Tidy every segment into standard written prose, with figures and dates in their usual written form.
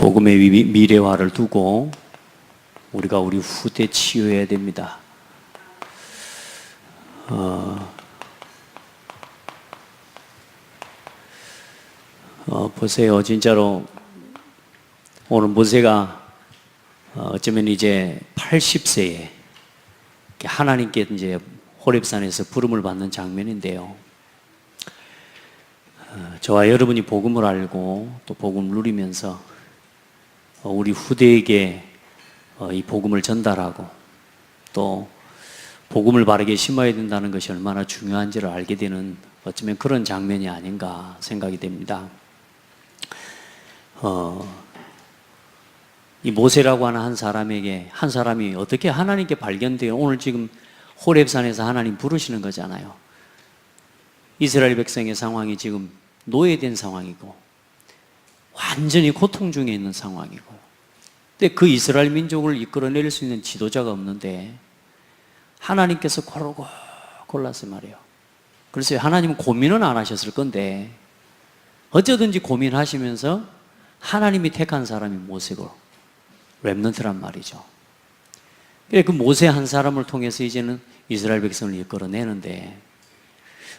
복음의 미래화를 두고 우리가 우리 후대 치유해야 됩니다. 보세요. 진짜로 오늘 모세가 어쩌면 이제 80세에 하나님께 이제 호렙산에서 부름을 받는 장면인데요. 저와 여러분이 복음을 알고 또 복음을 누리면서 우리 후대에게 이 복음을 전달하고 또 복음을 바르게 심어야 된다는 것이 얼마나 중요한지를 알게 되는 어쩌면 그런 장면이 아닌가 생각이 됩니다. 이 모세라고 하는 한 사람이 어떻게 하나님께 발견돼요? 오늘 지금 호렙산에서 하나님 부르시는 거잖아요. 이스라엘 백성의 상황이 지금 노예된 상황이고 완전히 고통 중에 있는 상황이고, 근데 그 이스라엘 민족을 이끌어낼 수 있는 지도자가 없는데 하나님께서 고르고 골라서 말이에요. 그래서 하나님은 고민은 안 하셨을 건데 어쩌든지 고민하시면서 하나님이 택한 사람이 모세고 렘넌트란 말이죠. 그 모세 한 사람을 통해서 이제는 이스라엘 백성을 이끌어내는데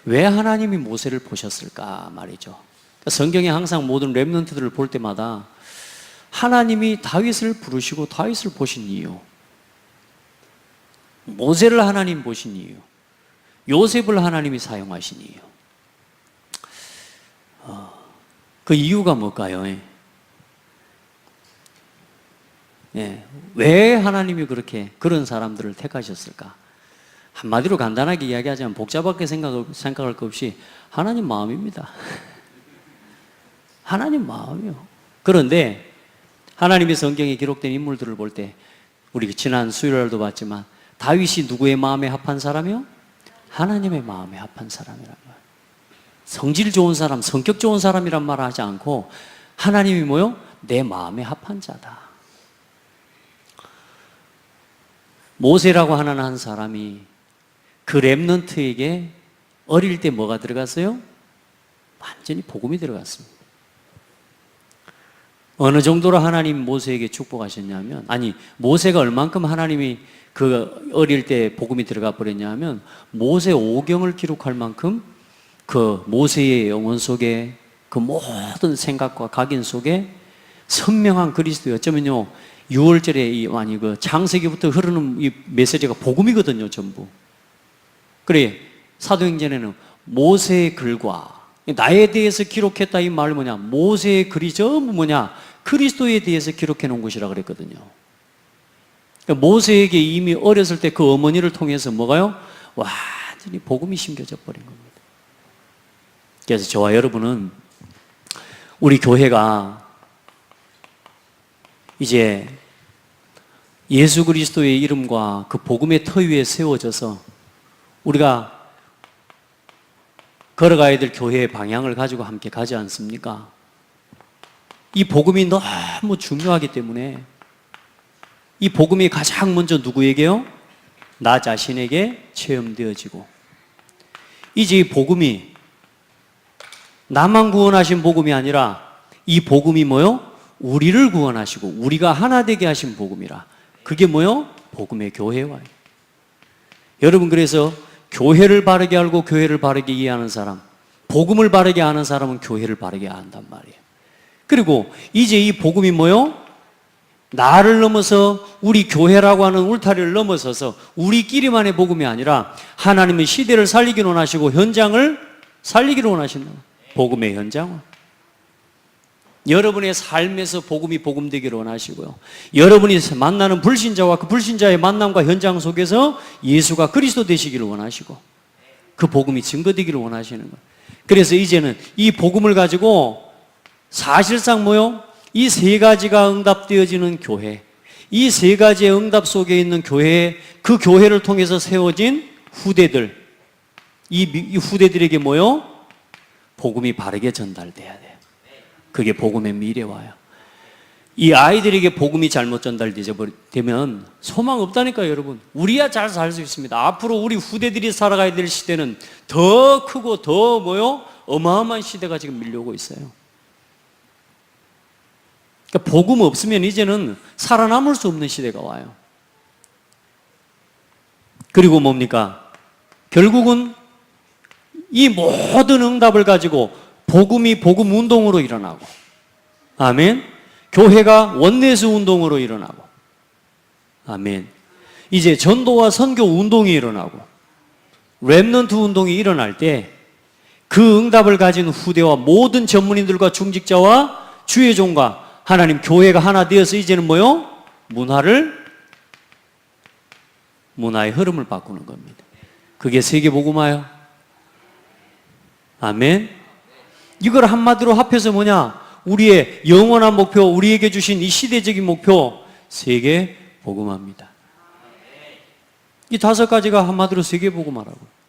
왜 하나님이 모세를 보셨을까 말이죠. 성경에 항상 모든 렘넌트들을 볼 때마다 하나님이 다윗을 부르시고 다윗을 보신 이유, 모세를 하나님 보신 이유, 요셉을 하나님이 사용하신 이유, 그 이유가 뭘까요? 왜 하나님이 그런 사람들을 택하셨을까? 한마디로 간단하게 이야기하자면 복잡하게 생각할 것 없이 하나님 마음입니다. 하나님 마음이요. 그런데 하나님의 성경에 기록된 인물들을 볼 때 우리 지난 수요일날도 봤지만 다윗이 누구의 마음에 합한 사람이요? 하나님의 마음에 합한 사람이란 말. 성질 좋은 사람, 성격 좋은 사람이란 말을 하지 않고 하나님이 뭐요? 내 마음에 합한 자다. 모세라고 하는 한 사람이 그 렘넌트에게 어릴 때 뭐가 들어갔어요? 완전히 복음이 들어갔습니다. 어느 정도로 하나님 모세에게 축복하셨냐면, 모세가 얼만큼 하나님이 그 어릴 때 복음이 들어가 버렸냐면 모세 오경을 기록할 만큼 그 모세의 영혼 속에 그 모든 생각과 각인 속에 선명한 그리스도의, 어쩌면요 6월절에 그 창세기부터 흐르는 이 메시지가 복음이거든요, 전부. 그래, 사도행전에는 모세의 글과 나에 대해서 기록했다 이 말은 뭐냐? 모세의 글이 전부 뭐냐? 그리스도에 대해서 기록해 놓은 것이라 그랬거든요. 그러니까 모세에게 이미 어렸을 때 그 어머니를 통해서 뭐가요? 완전히 복음이 심겨져 버린 겁니다. 그래서 저와 여러분은 우리 교회가 이제 예수 그리스도의 이름과 그 복음의 터 위에 세워져서 우리가 걸어가야 될 교회의 방향을 가지고 함께 가지 않습니까? 이 복음이 너무 중요하기 때문에 이 복음이 가장 먼저 누구에게요? 나 자신에게 체험되어지고, 이제 이 복음이 나만 구원하신 복음이 아니라 이 복음이 뭐요? 우리를 구원하시고 우리가 하나 되게 하신 복음이라. 그게 뭐요? 복음의 교회와요. 여러분, 그래서 교회를 바르게 알고 교회를 바르게 이해하는 사람, 복음을 바르게 아는 사람은 교회를 바르게 안단 말이에요. 그리고 이제 이 복음이 뭐요? 나를 넘어서 우리 교회라고 하는 울타리를 넘어서서 우리끼리만의 복음이 아니라 하나님의 시대를 살리기를 원하시고 현장을 살리기를 원하신다. 복음의 현장을. 여러분의 삶에서 복음이 복음되기를 원하시고요. 여러분이 만나는 불신자와 그 불신자의 만남과 현장 속에서 예수가 그리스도 되시기를 원하시고 그 복음이 증거되기를 원하시는 거예요. 그래서 이제는 이 복음을 가지고 사실상 뭐요? 이 세 가지가 응답되어지는 교회, 이 세 가지의 응답 속에 있는 교회, 그 교회를 통해서 세워진 후대들, 이 후대들에게 뭐요? 복음이 바르게 전달돼야 돼요. 그게 복음의 미래와요. 이 아이들에게 복음이 잘못 전달되면 소망 없다니까요, 여러분. 우리야 잘 살 수 있습니다. 앞으로 우리 후대들이 살아가야 될 시대는 더 크고 더 어마어마한 시대가 지금 밀려오고 있어요. 그러니까 복음 없으면 이제는 살아남을 수 없는 시대가 와요. 그리고 뭡니까? 결국은 이 모든 응답을 가지고 복음이 복음 운동으로 일어나고, 아멘. 교회가 원내수 운동으로 일어나고, 아멘. 이제 전도와 선교 운동이 일어나고 렘넌트 운동이 일어날 때 그 응답을 가진 후대와 모든 전문인들과 중직자와 주의 종과 하나님 교회가 하나 되어서 이제는 뭐요? 문화의 흐름을 바꾸는 겁니다. 그게 세계복음화요. 아멘. 이걸 한마디로 합해서 뭐냐? 우리의 영원한 목표, 우리에게 주신 이 시대적인 목표, 세계복음화입니다. 이 5가지가 한마디로 세계복음화라고.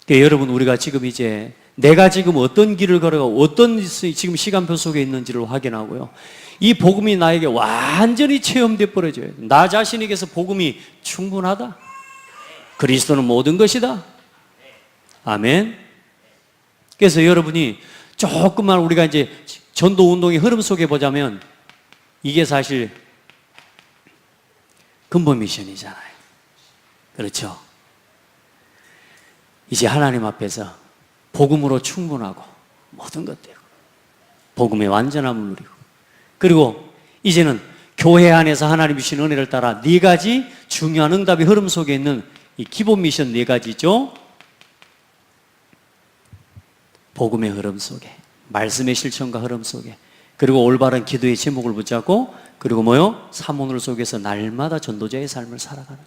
그러니까 여러분, 우리가 지금 이제 내가 지금 어떤 길을 걸어가고 어떤 지금 시간표 속에 있는지를 확인하고요. 이 복음이 나에게 완전히 체험돼 버려져요. 나 자신에게서 복음이 충분하다. 그리스도는 모든 것이다. 아멘. 그래서 여러분이 조금만 우리가 이제 전도 운동의 흐름 속에 보자면 이게 사실 근본 미션이잖아요. 그렇죠? 이제 하나님 앞에서 복음으로 충분하고 모든 것 되고 복음의 완전함을 누리고, 그리고 이제는 교회 안에서 하나님 주신 은혜를 따라 4가지 중요한 응답의 흐름 속에 있는 이 기본 미션 4가지죠. 복음의 흐름 속에, 말씀의 실천과 흐름 속에, 그리고 올바른 기도의 제목을 붙잡고, 그리고 뭐요? 사모늘 속에서 날마다 전도자의 삶을 살아가는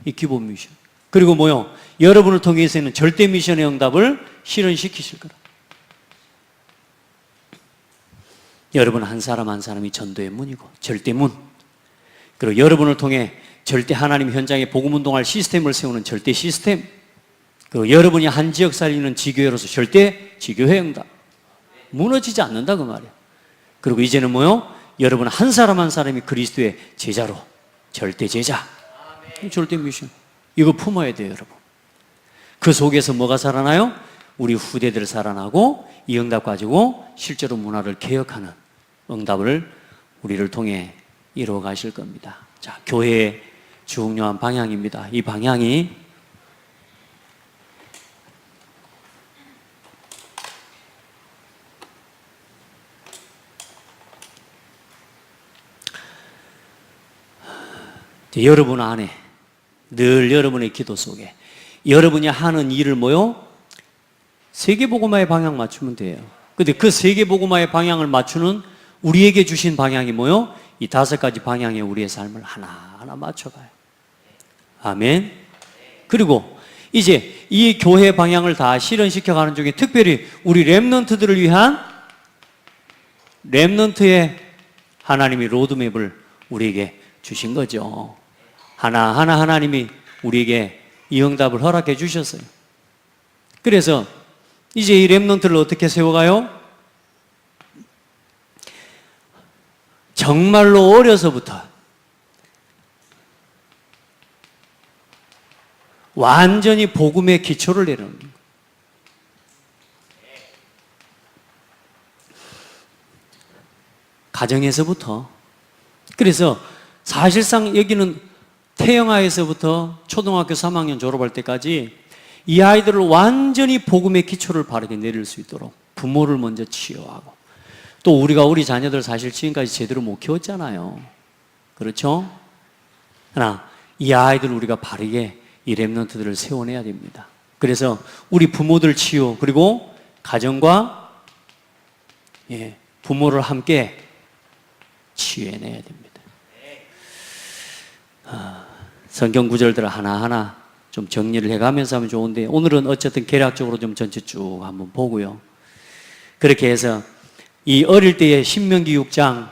이 기본 미션. 그리고 뭐요? 여러분을 통해서는 절대 미션의 응답을 실현시키실 거라. 여러분 한 사람 한 사람이 전도의 문이고 절대 문. 그리고 여러분을 통해 절대 하나님 현장에 복음 운동할 시스템을 세우는 절대 시스템. 그리고 여러분이 한 지역 살리는 지교회로서 절대 지교회 응답. 무너지지 않는다 그 말이에요. 그리고 이제는 뭐요? 여러분 한 사람 한 사람이 그리스도의 제자로, 절대 제자. 절대 미션. 이거 품어야 돼요, 여러분. 그 속에서 뭐가 살아나요? 우리 후대들 살아나고 이 응답 가지고 실제로 문화를 개혁하는 응답을 우리를 통해 이루어 가실 겁니다. 자, 교회의 중요한 방향입니다. 이 방향이 여러분 안에 늘 여러분의 기도 속에 여러분이 하는 일을 뭐요? 세계복음화의 방향 맞추면 돼요. 근데 그 세계복음화의 방향을 맞추는 우리에게 주신 방향이 뭐요? 이 5가지 방향에 우리의 삶을 하나하나 맞춰가요. 아멘. 그리고 이제 이 교회 방향을 다 실현시켜가는 중에 특별히 우리 렘넌트들을 위한 렘넌트의 하나님이 로드맵을 우리에게 주신 거죠. 하나하나 하나님이 우리에게 이 응답을 허락해 주셨어요. 그래서 이제 이 렘넌트를 어떻게 세워가요? 정말로 어려서부터 완전히 복음의 기초를 내려놓는 거예요. 가정에서부터. 그래서 사실상 여기는 태영아에서부터 초등학교 3학년 졸업할 때까지 이 아이들을 완전히 복음의 기초를 바르게 내릴 수 있도록 부모를 먼저 치유하고, 또 우리가 우리 자녀들 사실 지금까지 제대로 못 키웠잖아요. 그렇죠? 하나, 이 아이들 우리가 바르게 이 렘넌트들을 세워내야 됩니다. 그래서 우리 부모들 치유, 그리고 가정과 부모를 함께 치유해내야 됩니다. 성경 구절들을 하나하나 좀 정리를 해가면서 하면 좋은데, 오늘은 어쨌든 개략적으로 좀 전체 쭉 한번 보고요. 그렇게 해서 이 어릴 때의 신명기 6장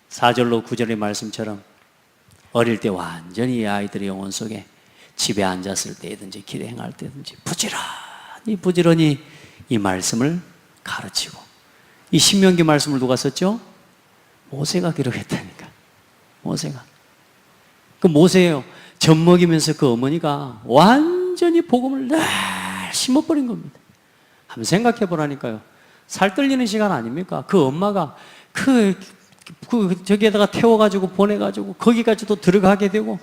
4절로 9절의 말씀처럼 어릴 때 완전히 이 아이들의 영혼 속에 집에 앉았을 때든지 길에 행할 때든지 부지런히 이 말씀을 가르치고, 이 신명기 말씀을 누가 썼죠? 모세가 기록했다니까. 모세가. 그 모세예요. 젖 먹이면서 그 어머니가 완전히 복음을 늘 심어버린 겁니다. 한번 생각해 보라니까요. 살 떨리는 시간 아닙니까? 그 엄마가 저기에다가 태워가지고 보내가지고 거기까지도 들어가게 되고,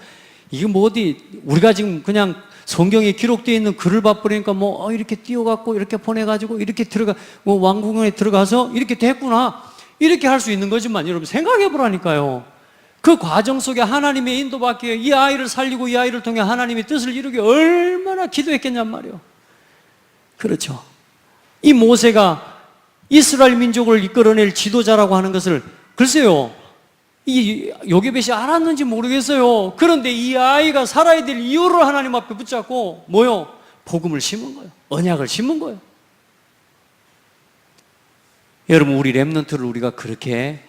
이게 뭐 어디 우리가 지금 그냥 성경에 기록되어 있는 글을 봐버리니까 뭐 이렇게 띄워갖고 이렇게 보내가지고 이렇게 뭐 왕궁에 들어가서 이렇게 됐구나, 이렇게 할 수 있는 거지만, 여러분 생각해 보라니까요. 그 과정 속에 하나님의 인도받기에 이 아이를 살리고 이 아이를 통해 하나님의 뜻을 이루기 얼마나 기도했겠냔 말이에요. 그렇죠. 이 모세가 이스라엘 민족을 이끌어낼 지도자라고 하는 것을, 글쎄요, 이 요게벳이 알았는지 모르겠어요. 그런데 이 아이가 살아야 될 이유를 하나님 앞에 붙잡고 뭐요? 복음을 심은 거예요. 언약을 심은 거예요. 여러분, 우리 렘넌트를 우리가 그렇게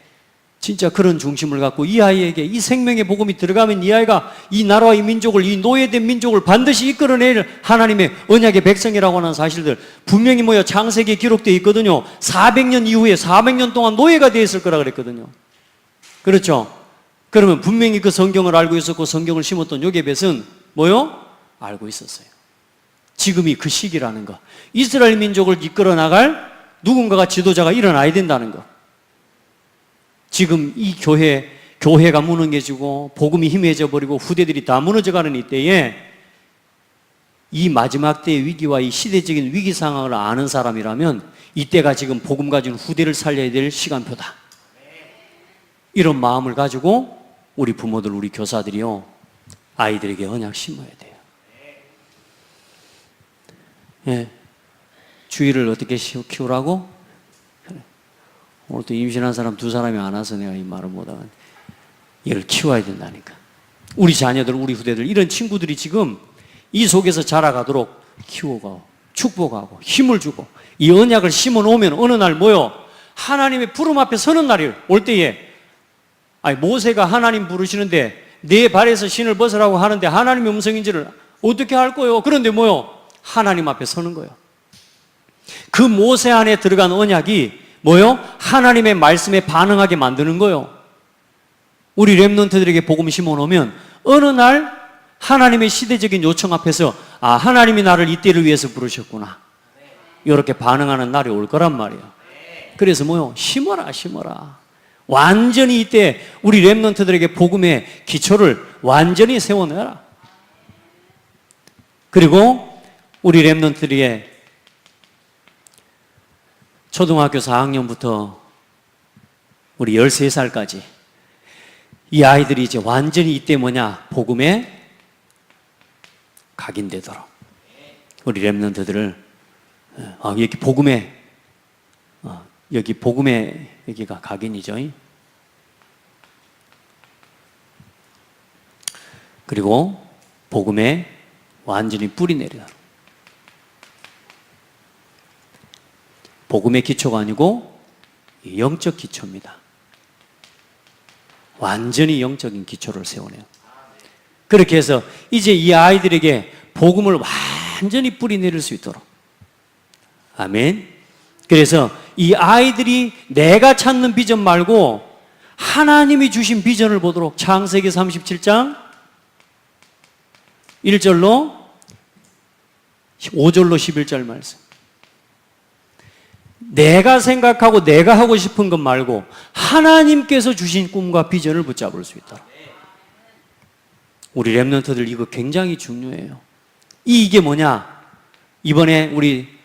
진짜 그런 중심을 갖고 이 아이에게 이 생명의 복음이 들어가면 이 아이가 이 나라와 이 민족을, 이 노예된 민족을 반드시 이끌어낼 하나님의 언약의 백성이라고 하는 사실들 분명히 뭐야, 창세기에 기록되어 있거든요. 400년 이후에 400년 동안 노예가 되어 있을 거라 그랬거든요. 그렇죠? 그러면 분명히 그 성경을 알고 있었고 성경을 심었던 요게벳은 뭐요? 알고 있었어요. 지금이 그 시기라는 거. 이스라엘 민족을 이끌어 나갈 누군가가, 지도자가 일어나야 된다는 거. 지금 이 교회가 무너져지고 복음이 희미해져 버리고 후대들이 다 무너져가는 이때에 이 마지막 때의 위기와 이 시대적인 위기 상황을 아는 사람이라면 이때가 지금 복음 가진 후대를 살려야 될 시간표다. 이런 마음을 가지고 우리 부모들, 우리 교사들이요, 아이들에게 언약 심어야 돼요. 예. 주의를 어떻게 키우라고? 오늘 또 임신한 사람 2사람이 안 와서 내가 이 말을 못하고, 얘를 키워야 된다니까. 우리 자녀들, 우리 후대들, 이런 친구들이 지금 이 속에서 자라가도록 키워가고 축복하고 힘을 주고 이 언약을 심어 놓으면 어느 날 뭐요? 하나님의 부름 앞에 서는 날이 올 때에, 모세가 하나님 부르시는데 내 발에서 신을 벗으라고 하는데 하나님의 음성인지를 어떻게 할 거예요? 그런데 뭐요? 하나님 앞에 서는 거예요. 그 모세 안에 들어간 언약이 뭐요? 하나님의 말씀에 반응하게 만드는 거예요. 우리 렘넌트들에게 복음 심어 놓으면 어느 날 하나님의 시대적인 요청 앞에서 하나님이 나를 이때를 위해서 부르셨구나, 이렇게 반응하는 날이 올 거란 말이에요. 그래서 뭐요? 심어라. 완전히 이때 우리 렘넌트들에게 복음의 기초를 완전히 세워내라. 그리고 우리 렘넌트들에게 초등학교 4학년부터 우리 13살까지 이 아이들이 이제 완전히 이때 뭐냐? 복음에 각인되도록 우리 렘넌트들을 여기 복음에 여기가 각인이죠. 그리고 복음에 완전히 뿌리 내리도록. 복음의 기초가 아니고 영적 기초입니다. 완전히 영적인 기초를 세우네요. 그렇게 해서 이제 이 아이들에게 복음을 완전히 뿌리 내릴 수 있도록. 아멘. 그래서 이 아이들이 내가 찾는 비전 말고 하나님이 주신 비전을 보도록, 창세기 37장 1절로 5절로 11절 말씀. 내가 생각하고 내가 하고 싶은 것 말고 하나님께서 주신 꿈과 비전을 붙잡을 수 있다. 우리 렘넌트들 이거 굉장히 중요해요. 이게 뭐냐? 이번에 우리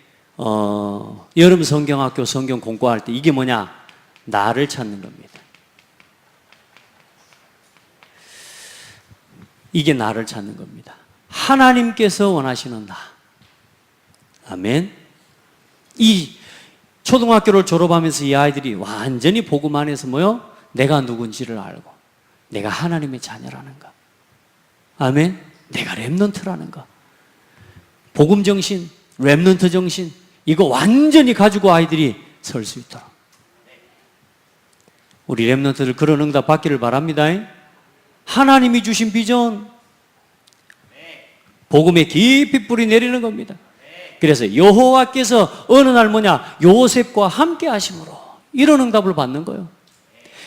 여름 성경학교 성경 공부할 때 이게 뭐냐? 나를 찾는 겁니다. 이게 나를 찾는 겁니다. 하나님께서 원하시는 나. 아멘. 이 초등학교를 졸업하면서 이 아이들이 완전히 복음 안에서 뭐요? 내가 누군지를 알고 내가 하나님의 자녀라는 거. 아멘. 내가 렘넌트라는 거. 복음 정신, 렘넌트 정신, 이거 완전히 가지고 아이들이 설 수 있도록 우리 렘넌트들 그런 응답 받기를 바랍니다. 하나님이 주신 비전, 복음에 깊이 뿌리 내리는 겁니다. 그래서 여호와께서 어느 날 뭐냐? 요셉과 함께 하심으로 이런 응답을 받는 거예요.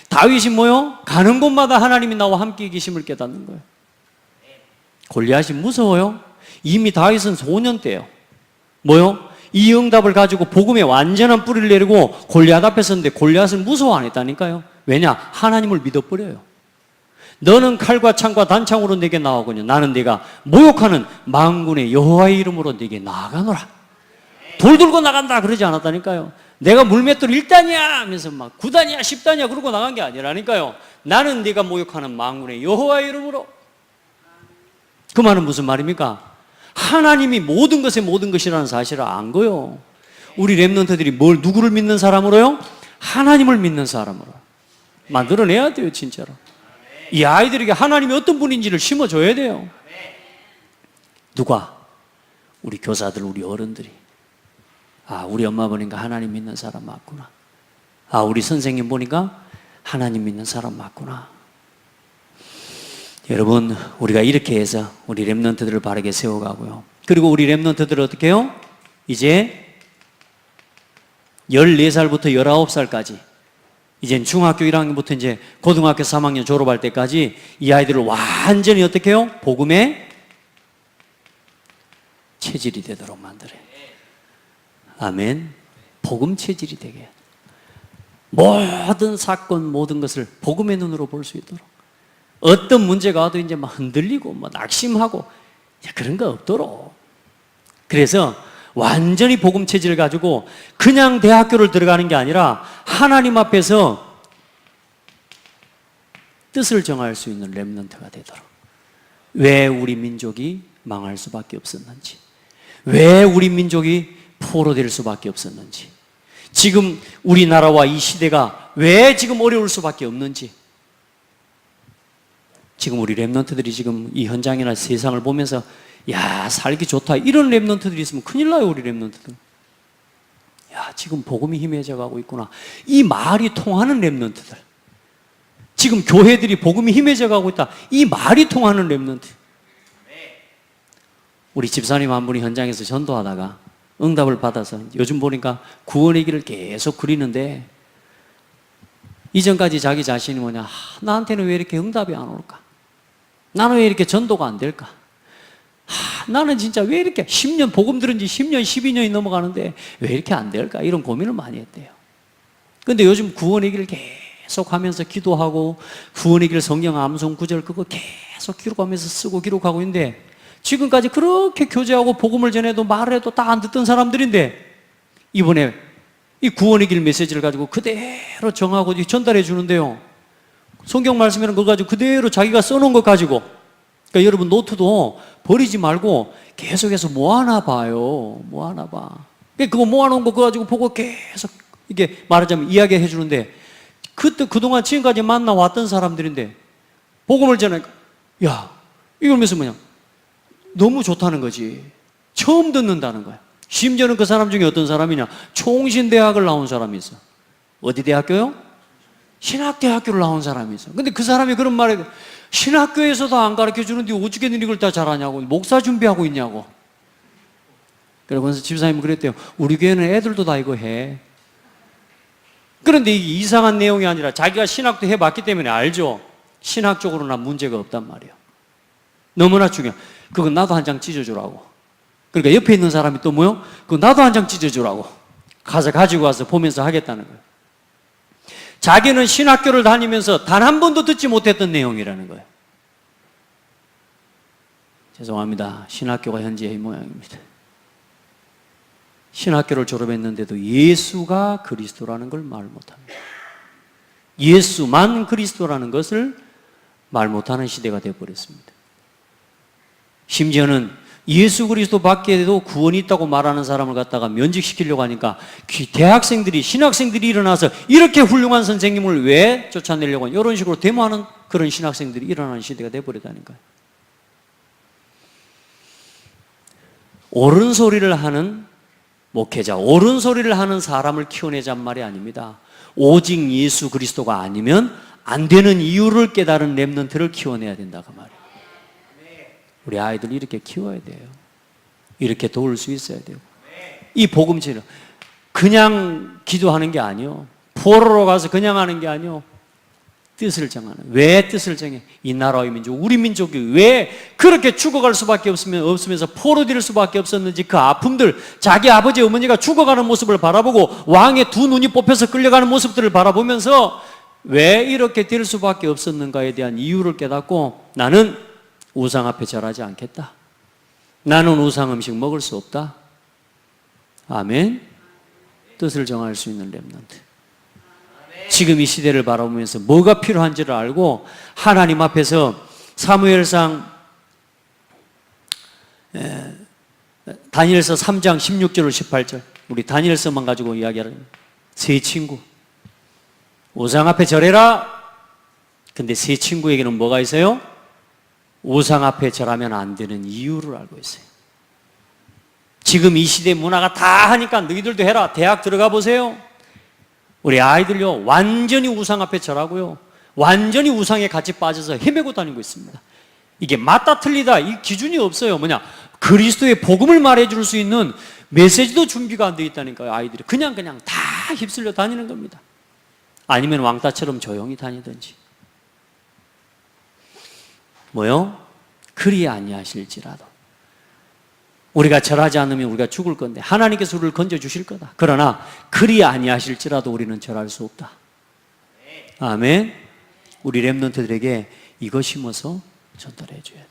다윗이 뭐요? 가는 곳마다 하나님이 나와 함께 계심을 깨닫는 거예요. 골리앗이 무서워요? 이미 다윗은 소년 때요. 뭐요? 이 응답을 가지고 복음에 완전한 뿌리를 내리고 골리앗 앞에 섰는데 골리앗을 무서워 안 했다니까요. 왜냐? 하나님을 믿어버려요. 너는 칼과 창과 단창으로 내게 나오거니와 나는 네가 모욕하는 만군의 여호와의 이름으로 네게 나아가노라. 돌 들고 나간다 그러지 않았다니까요. 내가 물맷돌 1단이야 하면서 막 9단이야 10단이야 그러고 나간 게 아니라니까요. 나는 네가 모욕하는 만군의 여호와의 이름으로. 그 말은 무슨 말입니까? 하나님이 모든 것의 모든 것이라는 사실을 안 거요. 우리 렘넌트들이 누구를 믿는 사람으로요? 하나님을 믿는 사람으로 만들어내야 돼요. 진짜로 이 아이들에게 하나님이 어떤 분인지를 심어줘야 돼요. 누가? 우리 교사들, 우리 어른들이. 우리 엄마 보니까 하나님 믿는 사람 맞구나. 우리 선생님 보니까 하나님 믿는 사람 맞구나. 여러분, 우리가 이렇게 해서 우리 렘넌트들을 바르게 세워가고요. 그리고 우리 렘넌트들을 어떻게 해요? 이제 14살부터 19살까지 이제 중학교 1학년부터 이제 고등학교 3학년 졸업할 때까지 이 아이들을 완전히 어떻게 해요? 복음의 체질이 되도록 만들어요. 아멘. 복음 체질이 되게. 모든 사건, 모든 것을 복음의 눈으로 볼 수 있도록. 어떤 문제가 와도 이제 막 흔들리고 막 낙심하고 그런 거 없도록. 그래서 완전히 복음 체질을 가지고 그냥 대학교를 들어가는 게 아니라 하나님 앞에서 뜻을 정할 수 있는 렘넌트가 되도록. 왜 우리 민족이 망할 수밖에 없었는지, 왜 우리 민족이 포로될 수밖에 없었는지, 지금 우리나라와 이 시대가 왜 지금 어려울 수밖에 없는지, 지금 우리 렘넌트들이 지금 이 현장이나 세상을 보면서 야, 살기 좋다 이런 렘넌트들이 있으면 큰일 나요. 우리 렘넌트들. 야, 지금 복음이 희미해져 가고 있구나. 이 말이 통하는 렘넌트들. 지금 교회들이 복음이 희미해져 가고 있다. 이 말이 통하는 렘넌트. 우리 집사님 한 분이 현장에서 전도하다가 응답을 받아서 요즘 보니까 구원의 길을 계속 그리는데 이전까지 자기 자신이 뭐냐, 나한테는 왜 이렇게 응답이 안 올까? 나는 왜 이렇게 전도가 안 될까? 나는 진짜 왜 이렇게 10년 복음 들은 지 10년, 12년이 넘어가는데 왜 이렇게 안 될까? 이런 고민을 많이 했대요. 근데 요즘 구원의 길을 계속 하면서 기도하고 구원의 길 성경 암송 구절 그거 계속 기록하면서 쓰고 기록하고 있는데 지금까지 그렇게 교제하고 복음을 전해도 말해도 다 안 듣던 사람들인데 이번에 이 구원의 길 메시지를 가지고 그대로 정하고 전달해 주는데요. 성경 말씀이라는 걸 가지고 그대로 자기가 써놓은 것 가지고, 그러니까 여러분 노트도 버리지 말고 계속해서 모아놔 봐요. 모아놔 봐. 그거 모아놓은 거 그거 가지고 보고 계속 이게 말하자면 이야기해 주는데 그동안 지금까지 만나왔던 사람들인데 복음을 전하니까 야, 이걸 면서 뭐냐? 너무 좋다는 거지. 처음 듣는다는 거야. 심지어는 그 사람 중에 어떤 사람이냐? 총신대학을 나온 사람이 있어. 어디 대학교요? 신학대학교를 나온 사람이 있어. 근데 그 사람이 그런 말에 신학교에서도 안 가르쳐 주는데 어떻게 이걸 다 잘하냐고. 목사 준비하고 있냐고. 그러면서 집사님이 그랬대요. 우리 교회는 애들도 다 이거 해. 그런데 이게 이상한 내용이 아니라 자기가 신학도 해봤기 때문에 알죠. 신학적으로는 문제가 없단 말이에요. 너무나 중요해. 그거 나도 한 장 찢어주라고. 그러니까 옆에 있는 사람이 또 뭐요? 그거 나도 한 장 찢어주라고. 가지고 와서 보면서 하겠다는 거예요. 자기는 신학교를 다니면서 단 한 번도 듣지 못했던 내용이라는 거예요. 죄송합니다. 신학교가 현재 이 모양입니다. 신학교를 졸업했는데도 예수가 그리스도라는 걸 말 못합니다. 예수만 그리스도라는 것을 말 못하는 시대가 되어버렸습니다. 심지어는 예수 그리스도 밖에도 구원이 있다고 말하는 사람을 갖다가 면직시키려고 하니까 대학생들이, 신학생들이 일어나서 이렇게 훌륭한 선생님을 왜 쫓아내려고 하냐, 이런 식으로 데모하는 그런 신학생들이 일어나는 시대가 되어버렸다니까요. 옳은 소리를 하는 목회자, 옳은 소리를 하는 사람을 키워내자는 말이 아닙니다. 오직 예수 그리스도가 아니면 안 되는 이유를 깨달은 렘넌트를 키워내야 된다 그 말이에요. 우리 아이들 이렇게 키워야 돼요. 이렇게 도울 수 있어야 돼요. 이 복음체는 그냥 기도하는 게 아니요, 포로로 가서 그냥 하는 게 아니요, 뜻을 정하는. 왜 뜻을 정해? 이 나라의 민족, 우리 민족이 왜 그렇게 죽어갈 수밖에 없으면서 포로될 수밖에 없었는지, 그 아픔들, 자기 아버지 어머니가 죽어가는 모습을 바라보고 왕의 두 눈이 뽑혀서 끌려가는 모습들을 바라보면서 왜 이렇게 될 수밖에 없었는가에 대한 이유를 깨닫고, 나는 우상 앞에 절하지 않겠다. 나는 우상 음식 먹을 수 없다. 아멘. 뜻을 정할 수 있는 렘넌트. 지금 이 시대를 바라보면서 뭐가 필요한지를 알고 하나님 앞에서 사무엘상 다니엘서 3장 16절 18절, 우리 다니엘서만 가지고 이야기하는 세 친구, 우상 앞에 절해라. 근데 세 친구에게는 뭐가 있어요? 우상 앞에 절하면 안 되는 이유를 알고 있어요. 지금 이 시대 문화가 다 하니까 너희들도 해라. 대학 들어가 보세요. 우리 아이들요, 완전히 우상 앞에 절하고요, 완전히 우상에 같이 빠져서 헤매고 다니고 있습니다. 이게 맞다 틀리다 이 기준이 없어요. 뭐냐? 그리스도의 복음을 말해줄 수 있는 메시지도 준비가 안 되어 있다니까요. 아이들이 그냥 다 휩쓸려 다니는 겁니다. 아니면 왕따처럼 조용히 다니든지. 뭐요? 그리 아니하실지라도. 우리가 절하지 않으면 우리가 죽을 건데 하나님께서 우리를 건져주실 거다. 그러나 그리 아니하실지라도 우리는 절할 수 없다. 아멘. 우리 렘넌트들에게 이거 심어서 전달해 줘야 돼.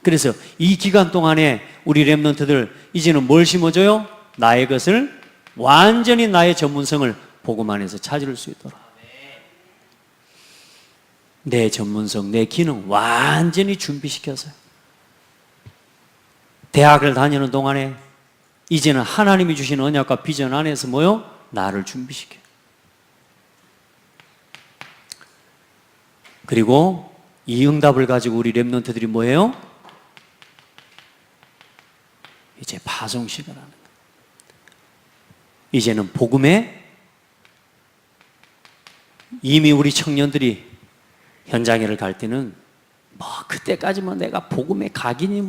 그래서 이 기간 동안에 우리 렘넌트들 이제는 뭘 심어줘요? 나의 것을, 완전히 나의 전문성을 복음 안에서 찾을 수 있도록. 내 전문성, 내 기능 완전히 준비시켜서요. 대학을 다니는 동안에 이제는 하나님이 주신 언약과 비전 안에서 뭐요? 나를 준비시켜요. 그리고 이 응답을 가지고 우리 렘넌트들이 뭐예요? 이제 파송식을 하는 거예요. 이제는 복음에, 이미 우리 청년들이 현장에를 갈 때는 그때까지만 내가 복음에 각인이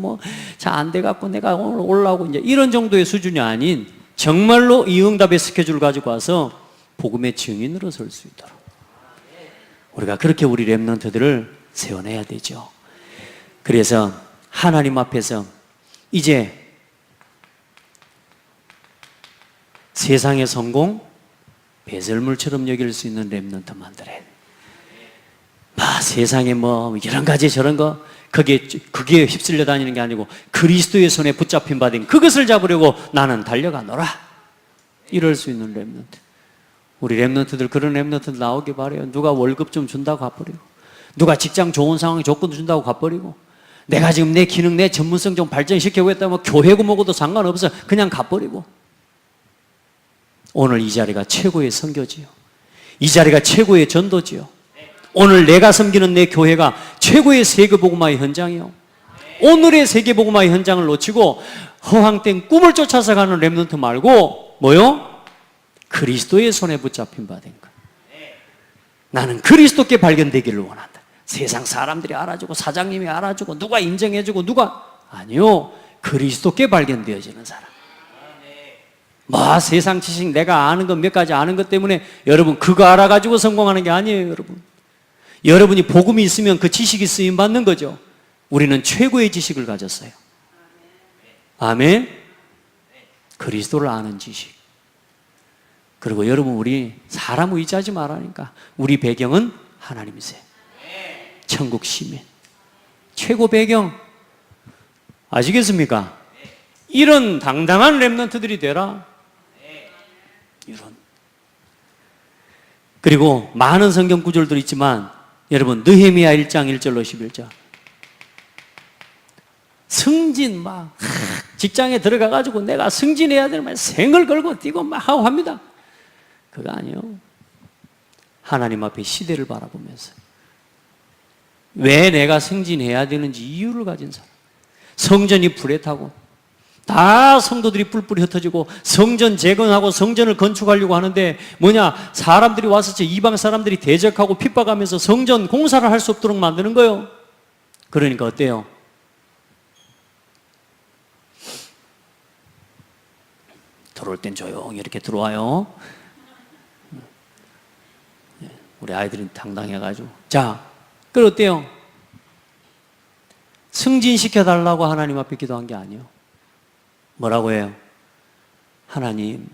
잘 안 돼갖고 내가 오늘 올라오고 이제 이런 정도의 수준이 아닌, 정말로 이 응답의 스케줄을 가지고 와서 복음의 증인으로 설 수 있도록 우리가 그렇게 우리 렘넌트들을 세워내야 되죠. 그래서 하나님 앞에서 이제 세상의 성공 배설물처럼 여길 수 있는 렘넌트 만들어야 돼. 세상에 이런 가지 저런 거 그게 휩쓸려 다니는 게 아니고 그리스도의 손에 붙잡힌 바된 그것을 잡으려고 나는 달려가노라. 이럴 수 있는 렘넌트. 우리 렘넌트들, 그런 렘넌트들 나오기 바래요. 누가 월급 좀 준다고 가버리고, 누가 직장 좋은 상황 조건 준다고 가버리고, 내가 지금 내 기능, 내 전문성 좀 발전시켜보겠다면 교회고 뭐고도 상관없어 그냥 가버리고. 오늘 이 자리가 최고의 선교지요. 이 자리가 최고의 전도지요. 오늘 내가 섬기는 내 교회가 최고의 세계복음화의 현장이요. 오늘의 세계복음화의 현장을 놓치고 허황된 꿈을 쫓아서 가는 렘넌트 말고 뭐요? 그리스도의 손에 붙잡힌 바 된 것. 나는 그리스도께 발견되기를 원한다. 세상 사람들이 알아주고 사장님이 알아주고 누가 인정해주고 아니요, 그리스도께 발견되어지는 사람. 세상 지식 내가 아는 것 몇 가지 아는 것 때문에 여러분 그거 알아가지고 성공하는 게 아니에요. 여러분이 복음이 있으면 그 지식이 쓰임받는 거죠. 우리는 최고의 지식을 가졌어요. 아멘. 그리스도를 아는 지식. 그리고 여러분, 우리 사람 의지하지 말라니까. 우리 배경은 하나님이세요. 천국 시민. 최고 배경. 아시겠습니까? 이런 당당한 렘넌트들이 되라. 이런. 그리고 많은 성경 구절들이 있지만 여러분, 느헤미야 1장 1절로 11절. 승진 직장에 들어가가지고 내가 승진해야 되는 생을 걸고 뛰고 하고 합니다. 그거 아니요. 하나님 앞에 시대를 바라보면서 왜 내가 승진해야 되는지 이유를 가진 사람. 성전이 불에 타고 다 성도들이 뿔뿔이 흩어지고 성전 재건하고 성전을 건축하려고 하는데 사람들이 와서 이방 사람들이 대적하고 핍박하면서 성전 공사를 할 수 없도록 만드는 거예요. 그러니까 어때요? 들어올 땐 조용히 이렇게 들어와요. 우리 아이들이 당당해가지고. 자, 그럼 어때요? 승진시켜달라고 하나님 앞에 기도한 게 아니에요. 뭐라고 해요? 하나님,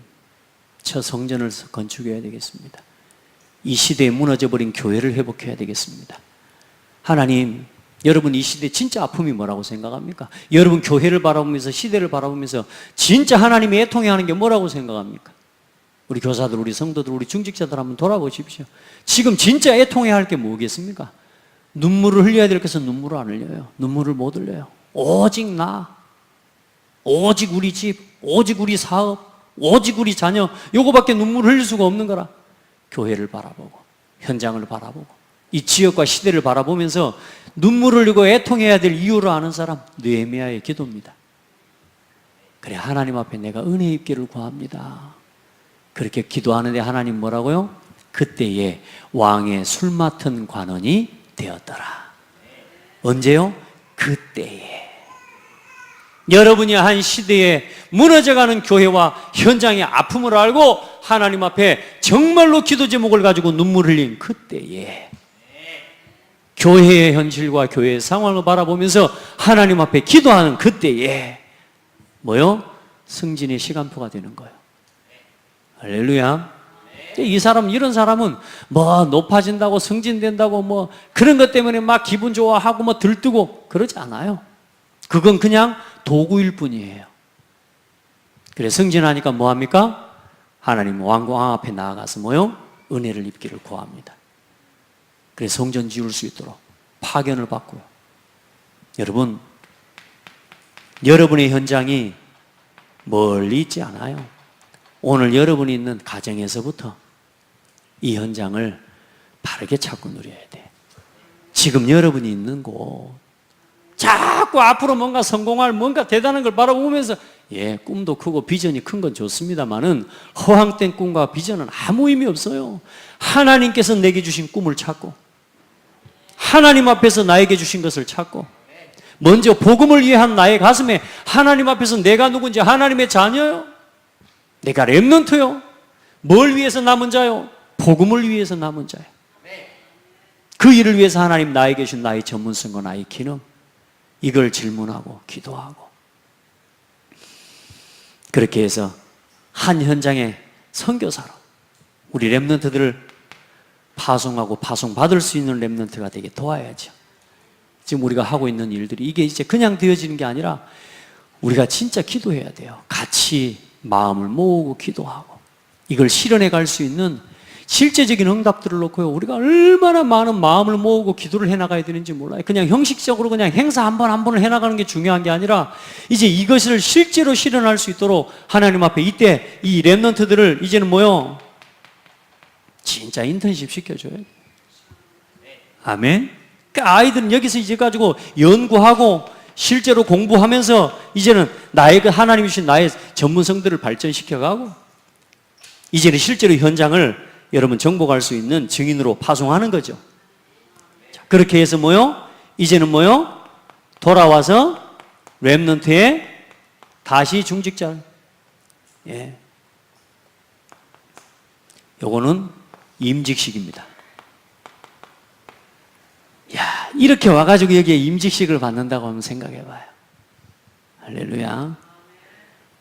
저 성전을 건축해야 되겠습니다. 이 시대에 무너져버린 교회를 회복해야 되겠습니다. 하나님, 여러분 이 시대 진짜 아픔이 뭐라고 생각합니까? 여러분 교회를 바라보면서 시대를 바라보면서 진짜 하나님이 애통해하는 게 뭐라고 생각합니까? 우리 교사들, 우리 성도들, 우리 중직자들 한번 돌아보십시오. 지금 진짜 애통해야 할 게 뭐겠습니까? 눈물을 흘려야 될 것은 눈물을 안 흘려요. 눈물을 못 흘려요. 오직 나, 오직 우리 집, 오직 우리 사업, 오직 우리 자녀, 요거밖에 눈물을 흘릴 수가 없는 거라. 교회를 바라보고 현장을 바라보고 이 지역과 시대를 바라보면서 눈물을 흘리고 애통해야 될 이유를 아는 사람, 느헤미야의 기도입니다. 그래, 하나님 앞에 내가 은혜 입기를 구합니다. 그렇게 기도하는데 하나님 뭐라고요? 그때에 왕의 술 맡은 관원이 되었더라. 언제요? 그때에. 여러분이 한 시대에 무너져가는 교회와 현장의 아픔을 알고 하나님 앞에 정말로 기도 제목을 가지고 눈물 흘린 그때에, 교회의 현실과 교회의 상황을 바라보면서 하나님 앞에 기도하는 그때에 뭐요? 승진의 시간표가 되는 거예요. 할렐루야. 이 사람, 이런 사람은 뭐 높아진다고 승진된다고 뭐 그런 것 때문에 막 기분 좋아하고 뭐 들뜨고 그러지 않아요. 그건 그냥 도구일 뿐이에요. 그래, 승진하니까 뭐 합니까? 하나님 왕 앞에 나아가서 뭐요? 은혜를 입기를 구합니다. 그래, 성전 지을 수 있도록 파견을 받고요. 여러분, 여러분의 현장이 멀리 있지 않아요. 오늘 여러분이 있는 가정에서부터 이 현장을 바르게 찾고 누려야 돼. 지금 여러분이 있는 곳, 자꾸 앞으로 뭔가 성공할, 뭔가 대단한 걸 바라보면서, 예, 꿈도 크고 비전이 큰 건 좋습니다만은 허황된 꿈과 비전은 아무 의미 없어요. 하나님께서 내게 주신 꿈을 찾고 하나님 앞에서 나에게 주신 것을 찾고 먼저 복음을 위한 나의 가슴에 하나님 앞에서 내가 누군지, 하나님의 자녀요, 내가 렘넌트요, 뭘 위해서 남은 자요? 복음을 위해서 남은 자요. 그 일을 위해서 하나님 나에게 주신 나의 전문성과 나의 기능, 이걸 질문하고 기도하고, 그렇게 해서 한 현장의 선교사로 우리 렘넌트들을 파송하고 파송받을 수 있는 렘넌트가 되게 도와야죠. 지금 우리가 하고 있는 일들이 이게 이제 그냥 되어지는 게 아니라 우리가 진짜 기도해야 돼요. 같이 마음을 모으고 기도하고 이걸 실현해 갈 수 있는 실제적인 응답들을 놓고요, 우리가 얼마나 많은 마음을 모으고 기도를 해나가야 되는지 몰라요. 그냥 형식적으로 그냥 행사 한 번 한 번을 해나가는 게 중요한 게 아니라 이제 이것을 실제로 실현할 수 있도록 하나님 앞에 이때 이 렘넌트들을 이제는 뭐요? 진짜 인턴십 시켜줘요. 아멘. 그러니까 아이들은 여기서 이제 가지고 연구하고 실제로 공부하면서 이제는 나의 그 하나님이 주신 나의 전문성들을 발전시켜가고 이제는 실제로 현장을 여러분 정복할 수 있는 증인으로 파송하는 거죠. 자, 그렇게 해서 뭐요? 이제는 뭐요? 돌아와서 렘넌트에 다시 중직자. 예. 요거는 임직식입니다. 야, 이렇게 와가지고 여기에 임직식을 받는다고 하면 생각해봐요. 할렐루야.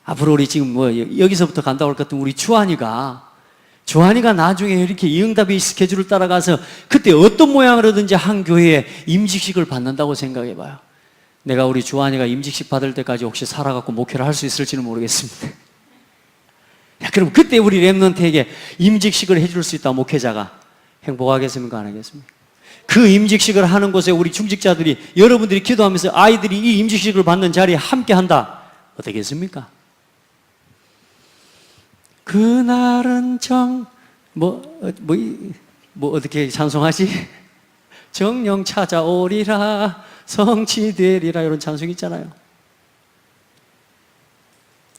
앞으로 우리 지금 뭐 여기서부터 간다고 할 것 같은 우리 주한이가 나중에 이렇게 이응답의 스케줄을 따라가서 그때 어떤 모양으로든지 한 교회에 임직식을 받는다고 생각해봐요. 내가 우리 주한이가 임직식 받을 때까지 혹시 살아갖고 목회를 할 수 있을지는 모르겠습니다. 야, 그럼 그때 우리 렘넌트에게 임직식을 해줄 수 있다, 목회자가 행복하겠습니까? 안 하겠습니까? 그 임직식을 하는 곳에 우리 중직자들이, 여러분들이 기도하면서 아이들이 이 임직식을 받는 자리에 함께 한다. 어떻겠습니까? 그날은 어떻게 찬송하지? 정령 찾아오리라, 성취되리라, 이런 찬송 있잖아요.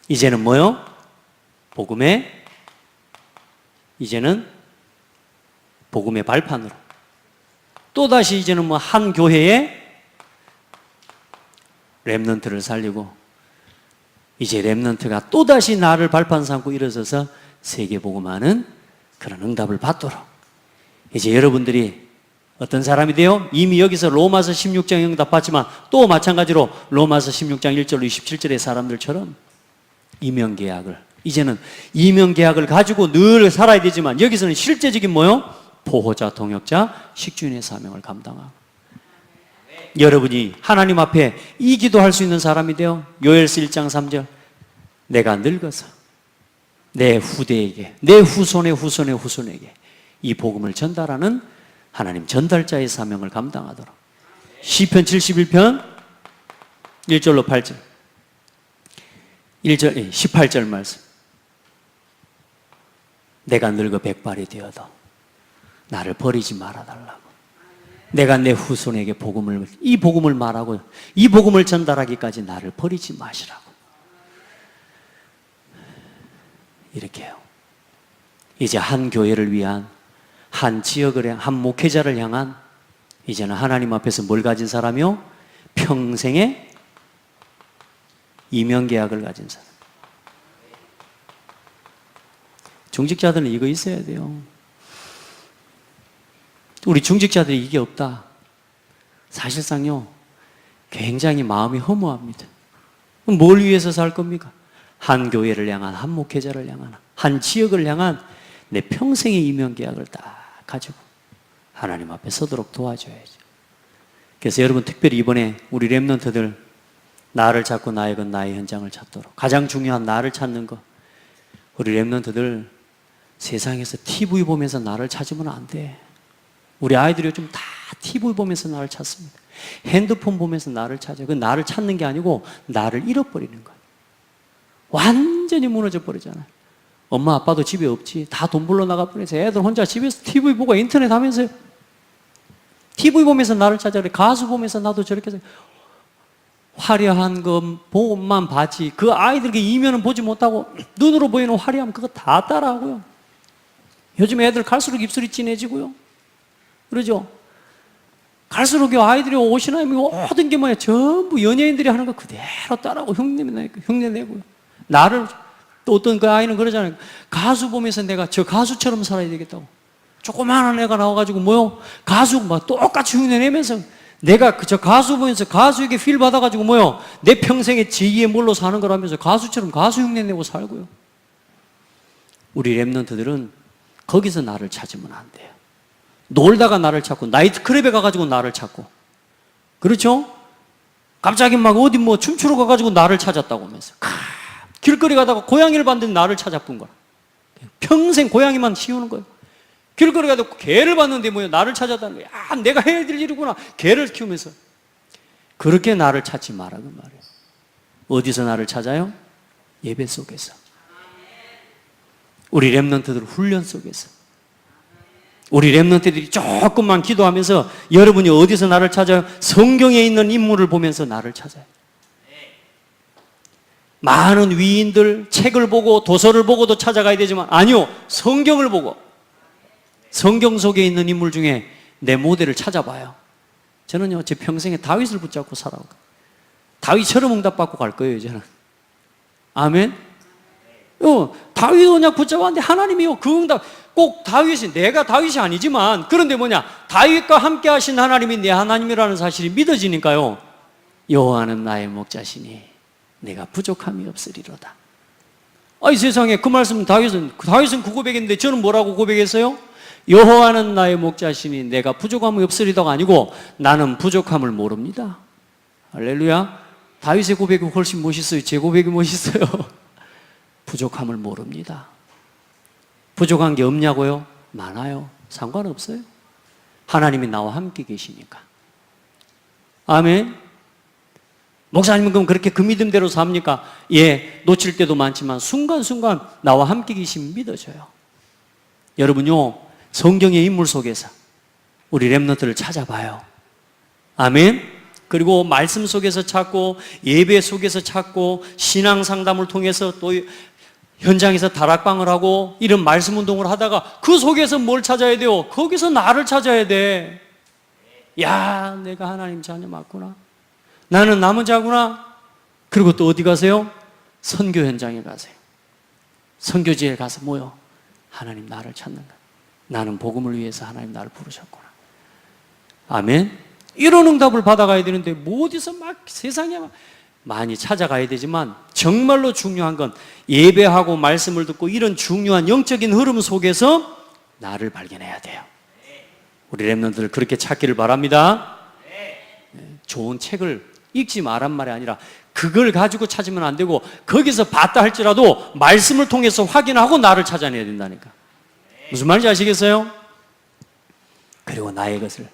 이제는 뭐요? 이제는 복음의 발판으로 또다시 이제는 뭐 한 교회에 렘넌트를 살리고 이제 렘넌트가 또다시 나를 발판 삼고 일어서서 세계 복음하는 그런 응답을 받도록 이제 여러분들이 어떤 사람이 돼요? 이미 여기서 로마서 16장 응답 받지만 또 마찬가지로 로마서 16장 1절로 27절의 사람들처럼 이명계약을, 이제는 이명계약을 가지고 늘 살아야 되지만 여기서는 실제적인 뭐요? 보호자, 동역자, 식주인의 사명을 감당하고, 여러분이 하나님 앞에 이 기도할 수 있는 사람이 되어 요엘서 1장 3절, 내가 늙어서 내 후대에게, 내 후손의 후손의 후손에게 이 복음을 전달하는 하나님 전달자의 사명을 감당하도록. 시편 71편 1절로 8절, 18절 말씀. 내가 늙어 백발이 되어도 나를 버리지 말아달라고. 내가 내 후손에게 이 복음을 말하고 이 복음을 전달하기까지 나를 버리지 마시라고. 이렇게요. 이제 한 교회를 위한, 한 지역을 향한, 한 목회자를 향한, 이제는 하나님 앞에서 뭘 가진 사람이요? 평생의 이명계약을 가진 사람. 중직자들은 이거 있어야 돼요. 우리 중직자들이 이게 없다. 사실상요, 굉장히 마음이 허무합니다. 그럼 뭘 위해서 살 겁니까? 한 교회를 향한, 한 목회자를 향한, 한 지역을 향한 내 평생의 이명계약을 딱 가지고 하나님 앞에 서도록 도와줘야죠. 그래서 여러분, 특별히 이번에 우리 렘넌트들 나를 찾고 나의 건 나의 현장을 찾도록, 가장 중요한 나를 찾는 거, 우리 렘넌트들 세상에서 TV 보면서 나를 찾으면 안 돼. 우리 아이들이 요즘 다 TV 보면서 나를 찾습니다. 핸드폰 보면서 나를 찾아요. 그 나를 찾는 게 아니고 나를 잃어버리는 거예요. 완전히 무너져 버리잖아요. 엄마 아빠도 집에 없지. 다 돈 벌러 나가버려서 애들 혼자 집에서 TV 보고 인터넷 하면서요. TV 보면서 나를 찾아 그래. 가수 보면서 나도 저렇게 해서 화려한 것만 봤지. 그 아이들에게 이면은 보지 못하고 눈으로 보이는 화려함 그거 다 따라하고요. 요즘 애들 갈수록 입술이 진해지고요. 그러죠? 갈수록 아이들이 옷이나 모든 게 뭐야, 전부 연예인들이 하는 거 그대로 따라하고 흉내내고요. 나를, 또 어떤 그 아이는 그러잖아요. 가수 보면서 내가 저 가수처럼 살아야 되겠다고. 조그마한 애가 나와가지고 뭐요? 가수 막 똑같이 흉내내면서 내가 저 가수 보면서 가수에게 필 받아가지고 뭐요? 내 평생의 제2의 뭘로 사는 거라면서 가수처럼 가수 흉내내고 살고요. 우리 렘넌트들은 거기서 나를 찾으면 안 돼요. 놀다가 나를 찾고, 나이트클럽에 가가지고 나를 찾고, 그렇죠? 갑자기 막 어디 뭐 춤추러 가가지고 나를 찾았다고 하면서, 길거리 가다가 고양이를 봤는데 나를 찾아뿐 거라. 평생 고양이만 키우는 거예요. 길거리 가다가 개를 봤는데 뭐야, 나를 찾았다는 거야. 아, 내가 해야 될 일이구나. 개를 키우면서. 그렇게 나를 찾지 마라, 그 말이에요. 어디서 나를 찾아요? 예배 속에서. 우리 렘넌트들 훈련 속에서. 우리 렘넌트들이 조금만 기도하면서 여러분이 어디서 나를 찾아요? 성경에 있는 인물을 보면서 나를 찾아요. 많은 위인들 책을 보고 도서를 보고도 찾아가야 되지만 아니요, 성경을 보고 성경 속에 있는 인물 중에 내 모델을 찾아봐요. 저는요, 제 평생에 다윗을 붙잡고 살아요. 다윗처럼 응답받고 갈 거예요, 저는. 아멘. 다윗 언약 붙잡았는데 하나님이요, 그 응답 꼭 다윗이, 내가 다윗이 아니지만, 그런데 뭐냐, 다윗과 함께 하신 하나님이 내 하나님이라는 사실이 믿어지니까요, 여호와는 나의 목자시니 내가 부족함이 없으리로다. 아이 세상에, 그 말씀 다윗은 그 고백했는데 저는 뭐라고 고백했어요? 여호와는 나의 목자시니 내가 부족함이 없으리다가 아니고 나는 부족함을 모릅니다. 할렐루야. 다윗의 고백이 훨씬 멋있어요. 제 고백이 멋있어요. 부족함을 모릅니다. 부족한 게 없냐고요? 많아요. 상관없어요. 하나님이 나와 함께 계시니까. 아멘. 목사님은 그럼 그렇게 그 믿음대로 삽니까? 예, 놓칠 때도 많지만 순간순간 나와 함께 계시면 믿어져요. 여러분요, 성경의 인물 속에서 우리 렘넌트를 찾아봐요. 아멘. 그리고 말씀 속에서 찾고, 예배 속에서 찾고, 신앙 상담을 통해서 또 현장에서 다락방을 하고 이런 말씀 운동을 하다가 그 속에서 뭘 찾아야 돼요? 거기서 나를 찾아야 돼. 야, 내가 하나님 자녀 맞구나. 나는 남은 자구나. 그리고 또 어디 가세요? 선교 현장에 가세요. 선교지에 가서 뭐요? 하나님 나를 찾는 거야. 나는 복음을 위해서 하나님 나를 부르셨구나. 아멘. 이런 응답을 받아가야 되는데 뭐 어디서 막 세상에 막 많이 찾아가야 되지만 정말로 중요한 건 예배하고 말씀을 듣고 이런 중요한 영적인 흐름 속에서 나를 발견해야 돼요. 우리 렘넌트들 그렇게 찾기를 바랍니다. 좋은 책을 읽지 말란 말이 아니라 그걸 가지고 찾으면 안 되고 거기서 봤다 할지라도 말씀을 통해서 확인하고 나를 찾아내야 된다니까. 무슨 말인지 아시겠어요? 그리고 나의 것을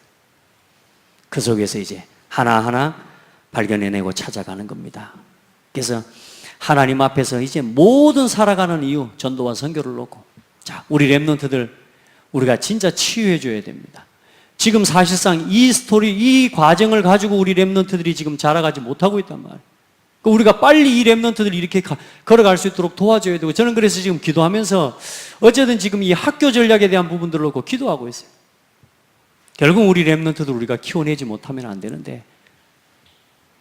그 속에서 이제 하나하나 발견해내고 찾아가는 겁니다. 그래서 하나님 앞에서 이제 모든 살아가는 이유, 전도와 선교를 놓고, 자, 우리 렘넌트들 우리가 진짜 치유해 줘야 됩니다. 지금 사실상 이 스토리, 이 과정을 가지고 우리 렘넌트들이 지금 자라가지 못하고 있단 말이에요. 우리가 빨리 이 렘넌트들이 이렇게 걸어갈 수 있도록 도와줘야 되고, 저는 그래서 지금 기도하면서 어쨌든 지금 이 학교 전략에 대한 부분들을 놓고 기도하고 있어요. 결국 우리 렘넌트들 우리가 키워내지 못하면 안 되는데,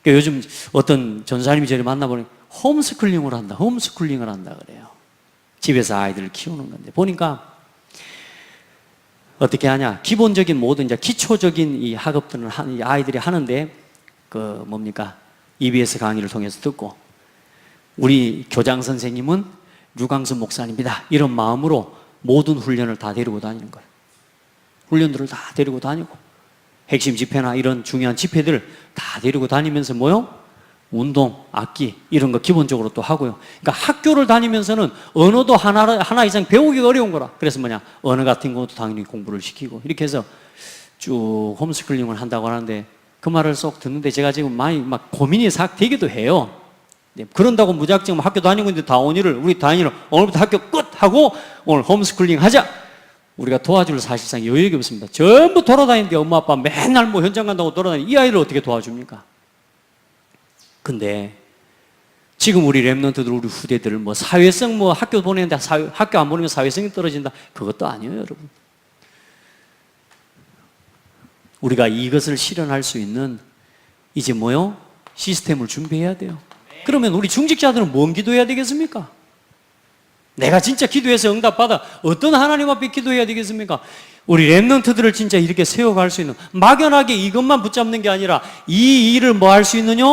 그러니까 요즘 어떤 전사님이 저를 만나보니 홈스쿨링을 한다 그래요. 집에서 아이들을 키우는 건데 보니까 어떻게 하냐? 기본적인 모든 이제 기초적인 이 학업들은 이 아이들이 하는데 그 뭡니까? EBS 강의를 통해서 듣고 우리 교장 선생님은 류광수 목사님이다 이런 마음으로 모든 훈련을 다 데리고 다니는 거예요. 훈련들을 다 데리고 다니고 핵심 집회나 이런 중요한 집회들 다 데리고 다니면서 뭐요? 운동, 악기 이런 거 기본적으로 또 하고요. 그러니까 학교를 다니면서는 언어도 하나 이상 배우기가 어려운 거라. 그래서 뭐냐? 언어 같은 것도 당연히 공부를 시키고 이렇게 해서 쭉 홈스쿨링을 한다고 하는데 그 말을 쏙 듣는데 제가 지금 많이 막 고민이 싹 되기도 해요. 네, 그런다고 무작정 학교 다니고 있는데 다원이를 우리 다원이를 오늘부터 학교 끝 하고 오늘 홈스쿨링 하자. 우리가 도와줄 사실상 여유가 없습니다. 전부 돌아다니는데 엄마 아빠 맨날 뭐 현장 간다고 돌아다니는 이 아이를 어떻게 도와줍니까? 근데 지금 우리 렘넌트들 우리 후대들 뭐 사회성 뭐 학교 보내는데 학교 안 보내면 사회성이 떨어진다 그것도 아니에요 여러분. 우리가 이것을 실현할 수 있는 이제 뭐요? 시스템을 준비해야 돼요. 그러면 우리 중직자들은 뭔 기도해야 되겠습니까? 내가 진짜 기도해서 응답받아 어떤 하나님 앞에 기도해야 되겠습니까? 우리 렘넌트들을 진짜 이렇게 세워갈 수 있는 막연하게 이것만 붙잡는 게 아니라 이 일을 뭐 할 수 있느냐?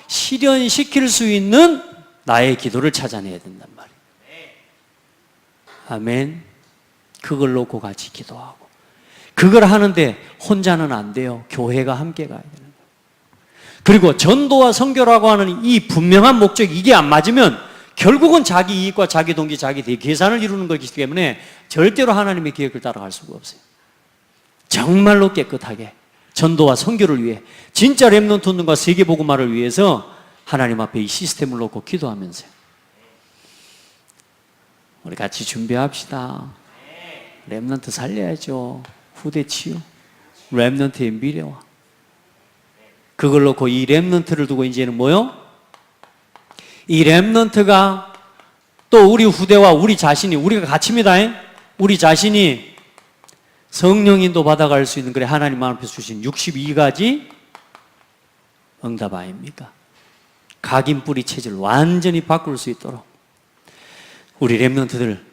실현시킬 수 있는 나의 기도를 찾아내야 된단 말이에요. 아멘. 그걸 놓고 같이 기도하고 그걸 하는데 혼자는 안 돼요. 교회가 함께 가야 되는 거예요. 그리고 전도와 선교라고 하는 이 분명한 목적 이게 안 맞으면 결국은 자기 이익과 자기 동기, 자기 계산을 이루는 거기 때문에 절대로 하나님의 계획을 따라갈 수가 없어요. 정말로 깨끗하게 전도와 선교를 위해 진짜 렘넌트들과 세계복음화를 위해서 하나님 앞에 이 시스템을 놓고 기도하면서요. 우리 같이 준비합시다. 렘넌트 살려야죠. 후대 치유, 렘넌트의 미래와 그걸 놓고 이 렘넌트를 두고 이제는 뭐요? 이 렘넌트가 또 우리 후대와 우리 자신이 우리가 같이입니다. 우리 자신이 성령인도 받아갈 수 있는 그래 하나님 앞에서 주신 62가지 응답 아닙니까? 각인 뿌리 체질을 완전히 바꿀 수 있도록 우리 렘넌트들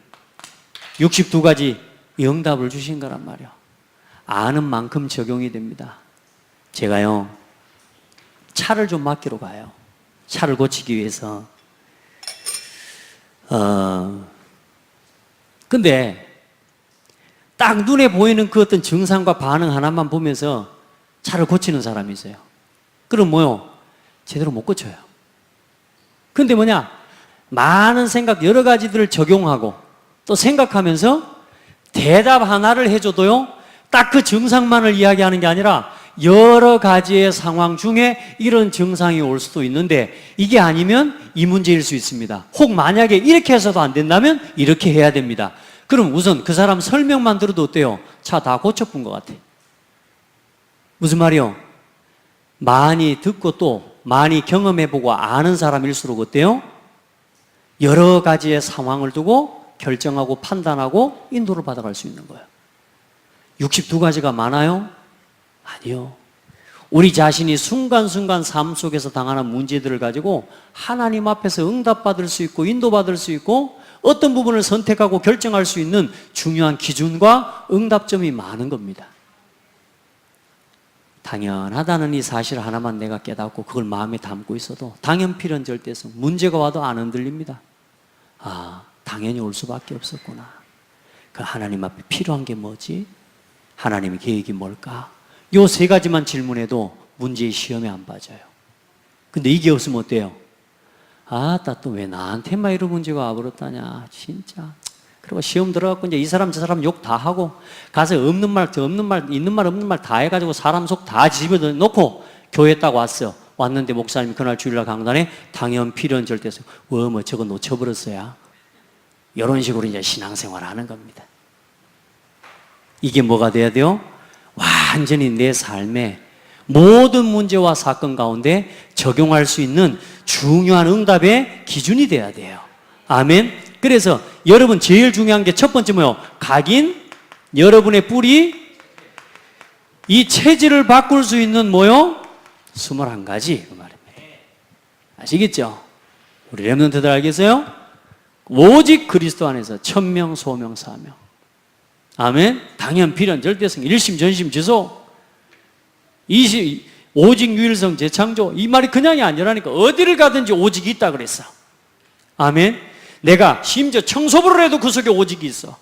62가지 응답을 주신 거란 말이에요. 아는 만큼 적용이 됩니다. 제가요 차를 좀 맡기러 가요. 차를 고치기 위해서. 근데 딱 눈에 보이는 그 어떤 증상과 반응 하나만 보면서 차를 고치는 사람이 있어요. 그럼 뭐요? 제대로 못 고쳐요. 근데 뭐냐? 많은 생각, 여러 가지들을 적용하고 또 생각하면서 대답 하나를 해줘도요, 딱 그 증상만을 이야기하는 게 아니라 여러 가지의 상황 중에 이런 증상이 올 수도 있는데 이게 아니면 이 문제일 수 있습니다. 혹 만약에 이렇게 해서도 안 된다면 이렇게 해야 됩니다. 그럼 우선 그 사람 설명만 들어도 어때요? 차 다 고쳐본 것 같아. 무슨 말이요? 많이 듣고 또 많이 경험해보고 아는 사람일수록 어때요? 여러 가지의 상황을 두고 결정하고 판단하고 인도를 받아갈 수 있는 거예요. 62가지가 많아요? 아니요. 우리 자신이 순간순간 삶 속에서 당하는 문제들을 가지고 하나님 앞에서 응답받을 수 있고 인도받을 수 있고 어떤 부분을 선택하고 결정할 수 있는 중요한 기준과 응답점이 많은 겁니다. 당연하다는 이 사실 하나만 내가 깨닫고 그걸 마음에 담고 있어도 당연필연 절대성, 문제가 와도 안 흔들립니다. 아, 당연히 올 수밖에 없었구나. 그 하나님 앞에 필요한 게 뭐지? 하나님의 계획이 뭘까? 요 세 가지만 질문해도 문제의 시험에 안 빠져요. 근데 이게 없으면 어때요? 아, 나 또 왜 나한테만 이런 문제가 와버렸다냐, 진짜. 그리고 시험 들어갖고 이제 이 사람 저 사람 욕 다 하고 가서 없는 말, 저 없는 말, 있는 말 없는 말 다 해가지고 사람 속 다 집어넣고 교회 딱 왔어. 왔는데 목사님이 그날 주일날 강단에 당연 필연 절대성, 뭐 저거 놓쳐버렸어야. 이런 식으로 이제 신앙생활 하는 겁니다. 이게 뭐가 돼야 돼요? 완전히 내 삶에 모든 문제와 사건 가운데 적용할 수 있는 중요한 응답의 기준이 돼야 돼요. 아멘. 그래서 여러분 제일 중요한 게 첫 번째 뭐요? 각인, 여러분의 뿌리, 이 체질을 바꿀 수 있는 뭐요? 21가지 그 말입니다. 아시겠죠? 우리 렘넌트들 알겠어요? 오직 그리스도 안에서 천명, 소명, 사명. 아멘. 당연, 필연, 절대성, 일심, 전심, 지속, 오직 유일성, 재창조. 이 말이 그냥이 아니라니까. 어디를 가든지 오직이 있다 그랬어. 아멘. 내가 심지어 청소부를 해도 그 속에 오직이 있어.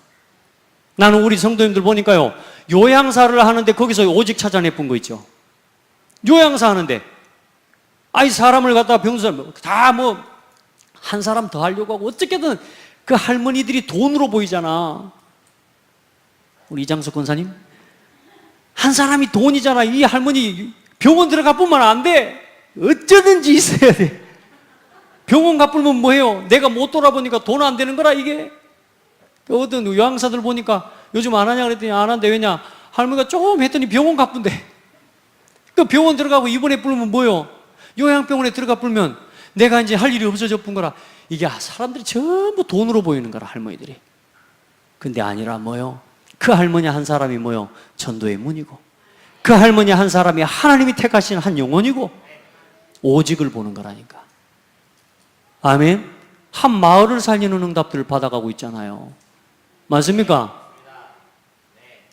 나는 우리 성도님들 보니까요, 요양사를 하는데 거기서 오직 찾아내본 거 있죠. 요양사 하는데 아이 사람을 갖다가 병수 다 뭐 한 사람 더 하려고 하고 어떻게든 그 할머니들이 돈으로 보이잖아. 우리 이장석 권사님, 한 사람이 돈이잖아. 이 할머니 병원 들어가 보면 안 돼. 어쩌든지 있어야 돼. 병원 가보면 뭐해요? 내가 못 돌아보니까 돈 안 되는 거라 이게. 어떤 요양사들 보니까 요즘 안 하냐 그랬더니 안 한대. 왜냐? 할머니가 조금 했더니 병원 가쁜데. 그 병원 들어가고 입원해 불면 뭐요? 요양병원에 들어가 불면 내가 이제 할 일이 없어져 본 거라. 이게 사람들이 전부 돈으로 보이는 거라, 할머니들이. 근데 아니라 뭐요? 그 할머니 한 사람이 뭐요? 전도의 문이고, 그 할머니 한 사람이 하나님이 택하신 한 영혼이고, 오직을 보는 거라니까. 아멘. 한 마을을 살리는 응답들을 받아가고 있잖아요. 맞습니까?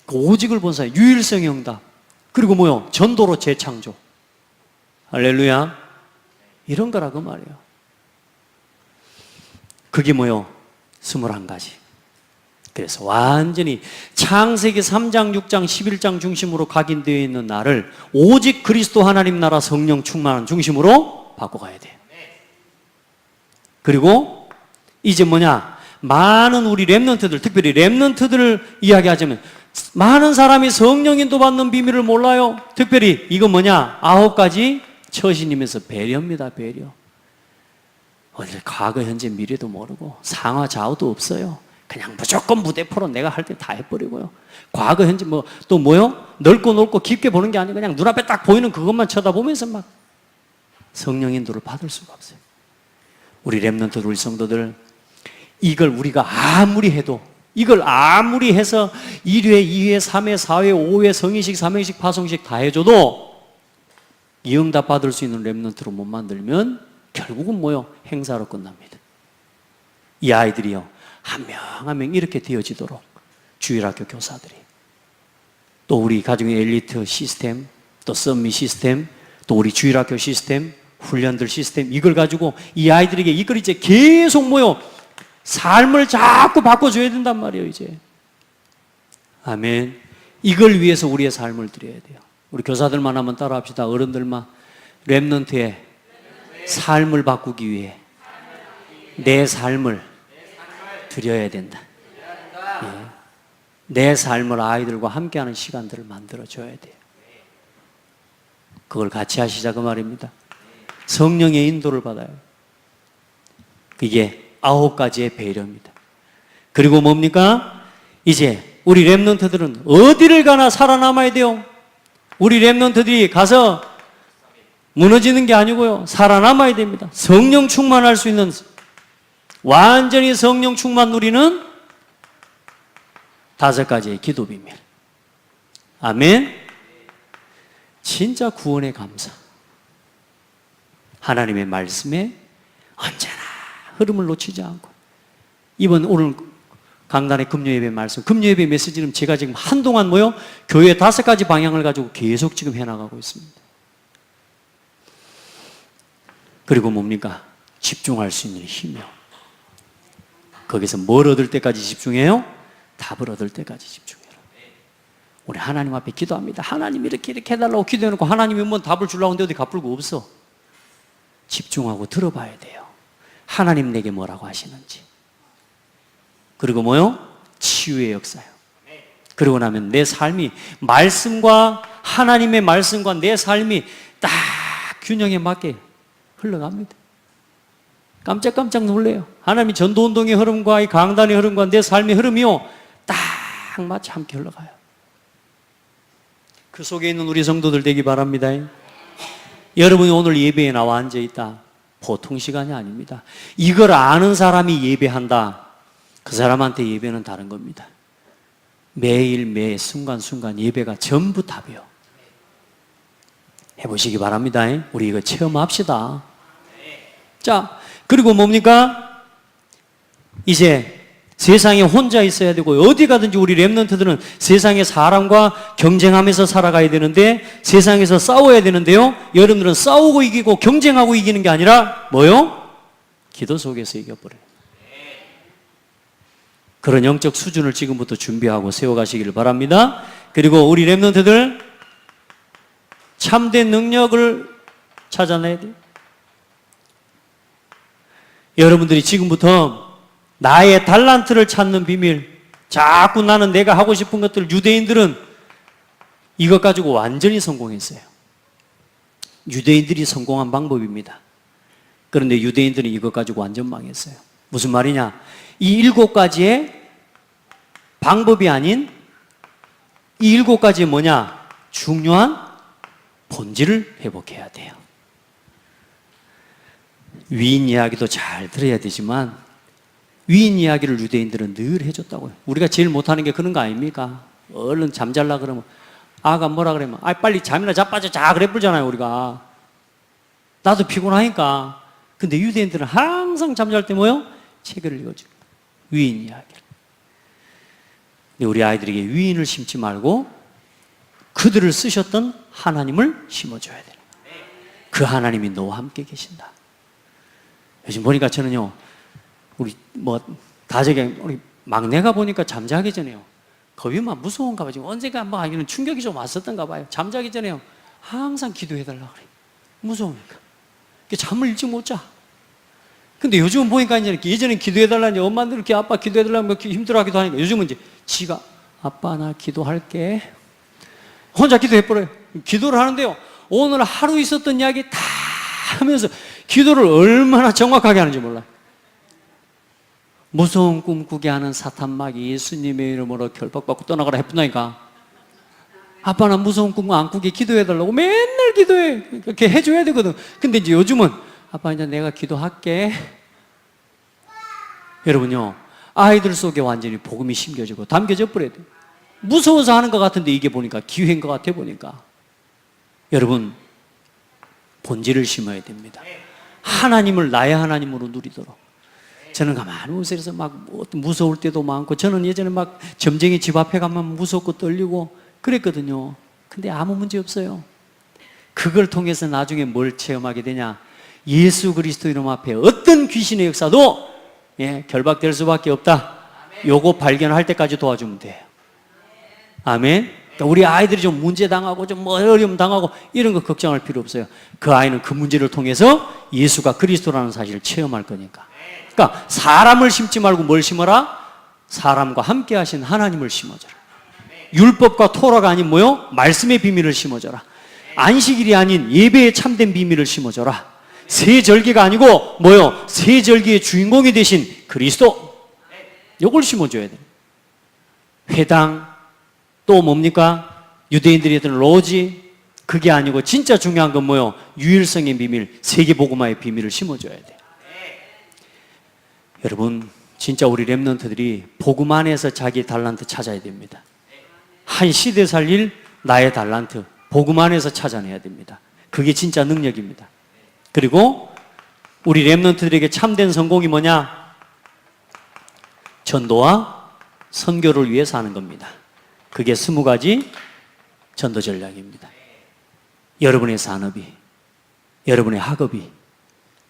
그 오직을 본 사람, 유일성의 응답. 그리고 뭐요? 전도로 재창조. 할렐루야. 이런 거라 그 말이에요. 그게 뭐요? 21가지. 그래서 완전히 창세기 3장, 6장, 11장 중심으로 각인되어 있는 나를 오직 그리스도 하나님 나라 성령 충만한 중심으로 바꿔가야 돼요. 그리고 이제 뭐냐? 많은 우리 렘넌트들, 특별히 렘넌트들을 이야기하자면 많은 사람이 성령 인도받는 비밀을 몰라요. 특별히 이건 뭐냐? 9가지 처신임에서 배려입니다. 배려. 어딜 과거, 현재, 미래도 모르고 상하, 좌우도 없어요. 그냥 무조건 무대포로 내가 할 때 다 해버리고요. 과거, 현재 또 뭐요? 넓고 깊게 보는 게 아니고 그냥 눈앞에 딱 보이는 그것만 쳐다보면서 막 성령 인도를 받을 수가 없어요. 우리 렘넌트, 우리 성도들, 이걸 우리가 아무리 해도, 이걸 아무리 해서 1회, 2회, 3회, 4회, 5회, 성의식, 삼행식, 파송식 다 해줘도 이 응답 받을 수 있는 렘넌트로 못 만들면 결국은 뭐요? 행사로 끝납니다. 이 아이들이요, 한 명 한 명 이렇게 되어지도록 주일학교 교사들이, 또 우리 가정의 엘리트 시스템, 또 썸미 시스템, 또 우리 주일학교 시스템, 훈련들 시스템, 이걸 가지고 이 아이들에게 이걸 이제 계속 뭐요? 삶을 자꾸 바꿔줘야 된단 말이에요, 이제. 아멘. 이걸 위해서 우리의 삶을 드려야 돼요. 우리 교사들만 한번 따라 합시다. 어른들만. 렘넌트의 삶을 바꾸기 위해 내 삶을 드려야 된다. 예. 내 삶을 아이들과 함께하는 시간들을 만들어줘야 돼요. 그걸 같이 하시자 그 말입니다. 성령의 인도를 받아요. 이게 9가지의 배려입니다. 그리고 뭡니까? 이제 우리 렘넌트들은 어디를 가나 살아남아야 돼요. 우리 렘넌트들이 가서 무너지는 게 아니고요, 살아남아야 됩니다. 성령 충만할 수 있는, 완전히 성령 충만 누리는 5가지의 기도 비밀. 아멘. 진짜 구원의 감사. 하나님의 말씀에 언제나 흐름을 놓치지 않고 이번 오늘 강단의 금요예배 말씀, 금요예배 메시지는 제가 지금 한동안 교회 5가지 방향을 가지고 계속 지금 해나가고 있습니다. 그리고 뭡니까? 집중할 수 있는 힘이요. 거기서 뭘 얻을 때까지 집중해요? 답을 얻을 때까지 집중해요. 우리 하나님 앞에 기도합니다. 하나님 이렇게 해달라고 기도해놓고 하나님이 답을 주려고 하는데 어디 갚을고 없어. 집중하고 들어봐야 돼요. 하나님 내게 뭐라고 하시는지. 그리고 치유의 역사요. 그러고 나면 내 삶이 말씀과 하나님의 말씀과 내 삶이 딱 균형에 맞게 흘러갑니다. 깜짝깜짝 놀래요. 하나님이 전도운동의 흐름과 이 강단의 흐름과 내 삶의 흐름이요 딱 마치 함께 흘러가요. 그 속에 있는 우리 성도들 되기 바랍니다. 여러분이 오늘 예배에 나와 앉아있다. 보통 시간이 아닙니다. 이걸 아는 사람이 예배한다. 그 사람한테 예배는 다른 겁니다. 매일 매 순간순간 예배가 전부 답이요. 해보시기 바랍니다. 우리 이거 체험합시다. 자, 그리고 뭡니까? 이제 세상에 혼자 있어야 되고 어디 가든지 우리 렘넌트들은 세상에 사람과 경쟁하면서 살아가야 되는데 세상에서 싸워야 되는데요. 여러분들은 싸우고 이기고 경쟁하고 이기는 게 아니라 기도 속에서 이겨버려요. 그런 영적 수준을 지금부터 준비하고 세워가시기를 바랍니다. 그리고 우리 렘넌트들 참된 능력을 찾아내야 돼요. 여러분들이 지금부터 나의 달란트를 찾는 비밀, 자꾸 나는 내가 하고 싶은 것들, 유대인들은 이것 가지고 완전히 성공했어요. 유대인들이 성공한 방법입니다. 그런데 유대인들은 이것 가지고 완전 망했어요. 무슨 말이냐? 이 7가지의 방법이 아닌 이 7가지의 중요한 본질을 회복해야 돼요. 위인 이야기도 잘 들어야 되지만 위인 이야기를 유대인들은 늘 해줬다고요. 우리가 제일 못하는 게 그런 거 아닙니까? 얼른 잠잘라 그러면 아가 뭐라 그러면 빨리 잠이나 자빠져 자 그래 불잖아요. 우리가 나도 피곤하니까. 근데 유대인들은 항상 잠잘 때 책을 읽어줘요. 위인 이야기를. 근데 우리 아이들에게 위인을 심지 말고 그들을 쓰셨던 하나님을 심어줘야 돼요. 그 하나님이 너와 함께 계신다. 요즘 보니까 저는요, 우리 가족에 우리 막내가 보니까 잠자기 전에요. 겁이 막 무서운가 봐요. 지금 언젠가 이런 충격이 좀 왔었던가 봐요. 잠자기 전에요. 항상 기도해달라고 그래요. 무서우니까. 잠을 일찍 못 자. 근데 요즘은 보니까 이제 예전엔 기도해달라니 엄마들 이렇게 아빠 기도해달라면 힘들어 하기도 하니까 요즘은 이제 지가 아빠 나 기도할게. 혼자 기도해버려요. 기도를 하는데요. 오늘 하루 있었던 이야기 다 하면서 기도를 얼마나 정확하게 하는지 몰라요. 무서운 꿈 꾸게 하는 사탄마귀 예수님의 이름으로 결박받고 떠나가라 했다니까. 아빠 나 무서운 꿈 안 꾸게 기도해달라고 맨날 기도해. 그렇게 해줘야 되거든. 근데 이제 요즘은 아빠 이제 내가 기도할게. 여러분요, 아이들 속에 완전히 복음이 심겨지고 담겨져 버려야 돼요. 무서워서 하는 것 같은데 이게 보니까 기회인 것 같아 보니까. 여러분, 본질을 심어야 됩니다. 하나님을 나의 하나님으로 누리도록. 저는 가만히 웃으면서 무서울 때도 많고, 저는 예전에 점쟁이 집 앞에 가면 무섭고 떨리고 그랬거든요. 근데 아무 문제 없어요. 그걸 통해서 나중에 뭘 체험하게 되냐? 예수 그리스도 이름 앞에 어떤 귀신의 역사도 결박될 수밖에 없다. 요거 발견할 때까지 도와주면 돼요. 아멘. 그러니까 우리 아이들이 좀 문제 당하고 좀 어려움 당하고 이런 거 걱정할 필요 없어요. 그 아이는 그 문제를 통해서 예수가 그리스도라는 사실을 체험할 거니까. 그러니까 사람을 심지 말고 뭘 심어라? 사람과 함께 하신 하나님을 심어줘라. 율법과 토라가 아닌 말씀의 비밀을 심어줘라. 안식일이 아닌 예배의 참된 비밀을 심어줘라. 새 절기가 아니고 새 절기의 주인공이 되신 그리스도. 이걸 심어줘야 돼요. 회당 또 뭡니까? 유대인들이 했던 로지. 그게 아니고 진짜 중요한 건 유일성의 비밀, 세계복음화의 비밀을 심어줘야 돼요. 여러분, 진짜 우리 렘넌트들이 복음 안에서 자기 달란트 찾아야 됩니다. 한 시대 살릴 나의 달란트, 복음 안에서 찾아내야 됩니다. 그게 진짜 능력입니다. 그리고 우리 렘넌트들에게 참된 성공이 뭐냐? 전도와 선교를 위해서 하는 겁니다. 그게 20가지 전도 전략입니다. 여러분의 산업이, 여러분의 학업이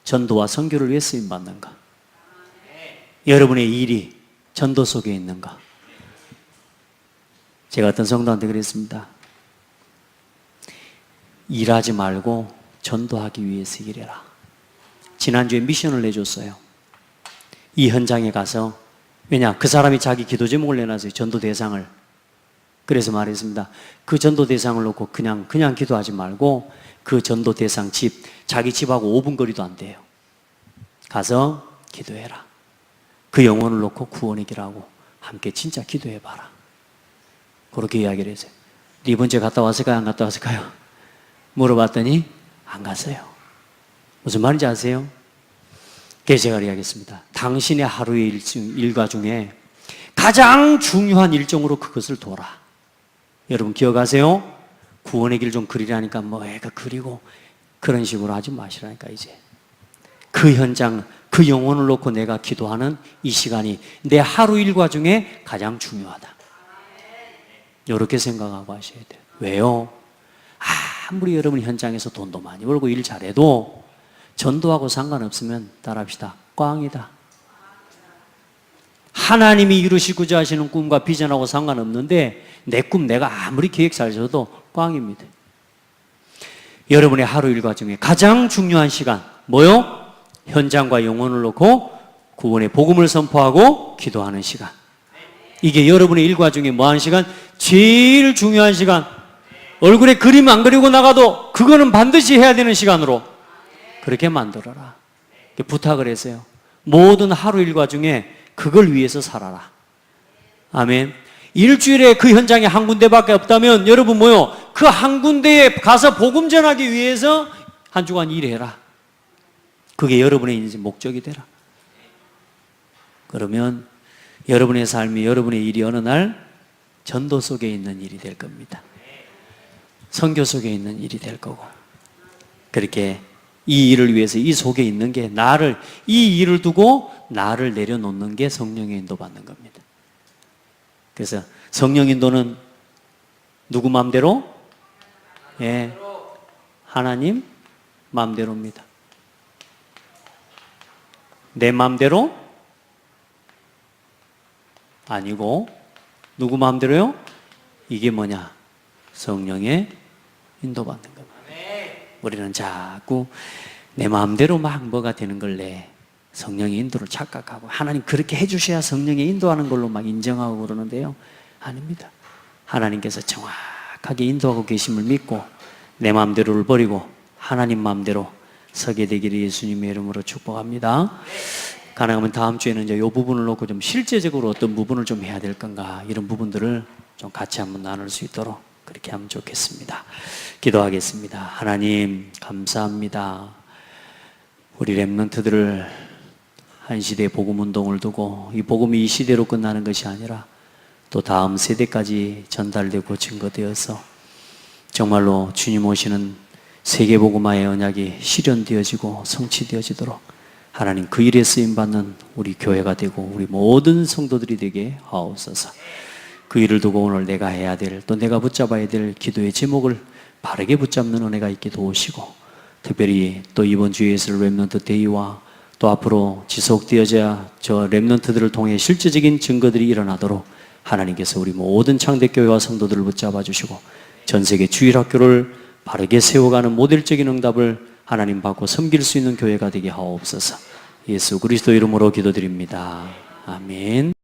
전도와 선교를 위해 쓰임받는가? 여러분의 일이 전도 속에 있는가? 제가 어떤 성도한테 그랬습니다. 일하지 말고 전도하기 위해서 일해라. 지난주에 미션을 내줬어요. 이 현장에 가서, 왜냐, 그 사람이 자기 기도 제목을 내놨어요. 전도 대상을. 그래서 말했습니다. 그 전도 대상을 놓고 그냥 기도하지 말고 그 전도 대상 집, 자기 집하고 5분 거리도 안 돼요. 가서 기도해라. 그 영혼을 놓고 구원의 길하고 함께 진짜 기도해봐라. 그렇게 이야기를 했어요. 이번 주에 갔다 왔을까요? 안 갔다 왔을까요? 물어봤더니 안 갔어요. 무슨 말인지 아세요? 그래서 제가 이야기했습니다. 당신의 하루의 일과 중에 가장 중요한 일정으로 그것을 둬라. 여러분 기억하세요? 구원의 길 좀 그리라니까 뭐 애가 그리고 그런 식으로 하지 마시라니까. 이제 그 현장, 그 영혼을 놓고 내가 기도하는 이 시간이 내 하루 일과 중에 가장 중요하다. 이렇게 생각하고 하셔야 돼요. 왜요? 아무리 여러분 현장에서 돈도 많이 벌고 일 잘해도 전도하고 상관없으면 따라합시다. 꽝이다. 하나님이 이루시고자 하시는 꿈과 비전하고 상관없는데 내 꿈 내가 아무리 계획 잘 줘도 꽝입니다. 여러분의 하루 일과 중에 가장 중요한 시간 뭐요? 현장과 영혼을 놓고 구원의 복음을 선포하고 기도하는 시간. 이게 여러분의 일과 중에 뭐하는 시간? 제일 중요한 시간. 얼굴에 그림 안 그리고 나가도 그거는 반드시 해야 되는 시간으로 그렇게 만들어라. 부탁을 했어요. 모든 하루 일과 중에 그걸 위해서 살아라. 아멘. 일주일에 그 현장에 한 군데밖에 없다면 여러분 뭐요? 그 한 군데에 가서 복음 전하기 위해서 한 주간 일해라. 그게 여러분의 인생 목적이 되라. 그러면 여러분의 삶이, 여러분의 일이 어느 날 전도 속에 있는 일이 될 겁니다. 선교 속에 있는 일이 될 거고, 그렇게 이 일을 위해서 이 속에 있는 게 나를, 이 일을 두고 나를 내려놓는 게 성령의 인도 받는 겁니다. 그래서 성령 인도는 누구 마음대로? 예, 하나님 마음대로입니다. 내 마음대로? 아니고 누구 마음대로요? 이게 뭐냐? 성령의 인도받는 겁니다. 우리는 자꾸 내 마음대로 막 뭐가 되는 걸 내 성령의 인도를 착각하고 하나님 그렇게 해주셔야 성령의 인도하는 걸로 막 인정하고 그러는데요. 아닙니다. 하나님께서 정확하게 인도하고 계심을 믿고 내 마음대로를 버리고 하나님 마음대로 서게 되기를 예수님의 이름으로 축복합니다. 가능하면 다음 주에는 이제 이 부분을 놓고 좀 실제적으로 어떤 부분을 좀 해야 될 건가, 이런 부분들을 좀 같이 한번 나눌 수 있도록 그렇게 하면 좋겠습니다. 기도하겠습니다. 하나님 감사합니다. 우리 렘넌트들을 한 시대의 복음 운동을 두고 이 복음이 이 시대로 끝나는 것이 아니라 또 다음 세대까지 전달되고 증거되어서 정말로 주님 오시는 세계복음화의 언약이 실현되어지고 성취되어지도록 하나님 그 일에 쓰임받는 우리 교회가 되고 우리 모든 성도들이 되게 하옵소서. 그 일을 두고 오늘 내가 해야 될, 또 내가 붙잡아야 될 기도의 제목을 바르게 붙잡는 은혜가 있게 도우시고, 특별히 또 이번 주에 있을 렘넌트 데이와 또 앞으로 지속되어져야 저 렘넌트들을 통해 실제적인 증거들이 일어나도록 하나님께서 우리 모든 창대교회와 성도들을 붙잡아 주시고 전 세계 주일학교를 바르게 세워가는 모델적인 응답을 하나님 받고 섬길 수 있는 교회가 되게 하옵소서. 예수 그리스도 이름으로 기도드립니다. 아멘.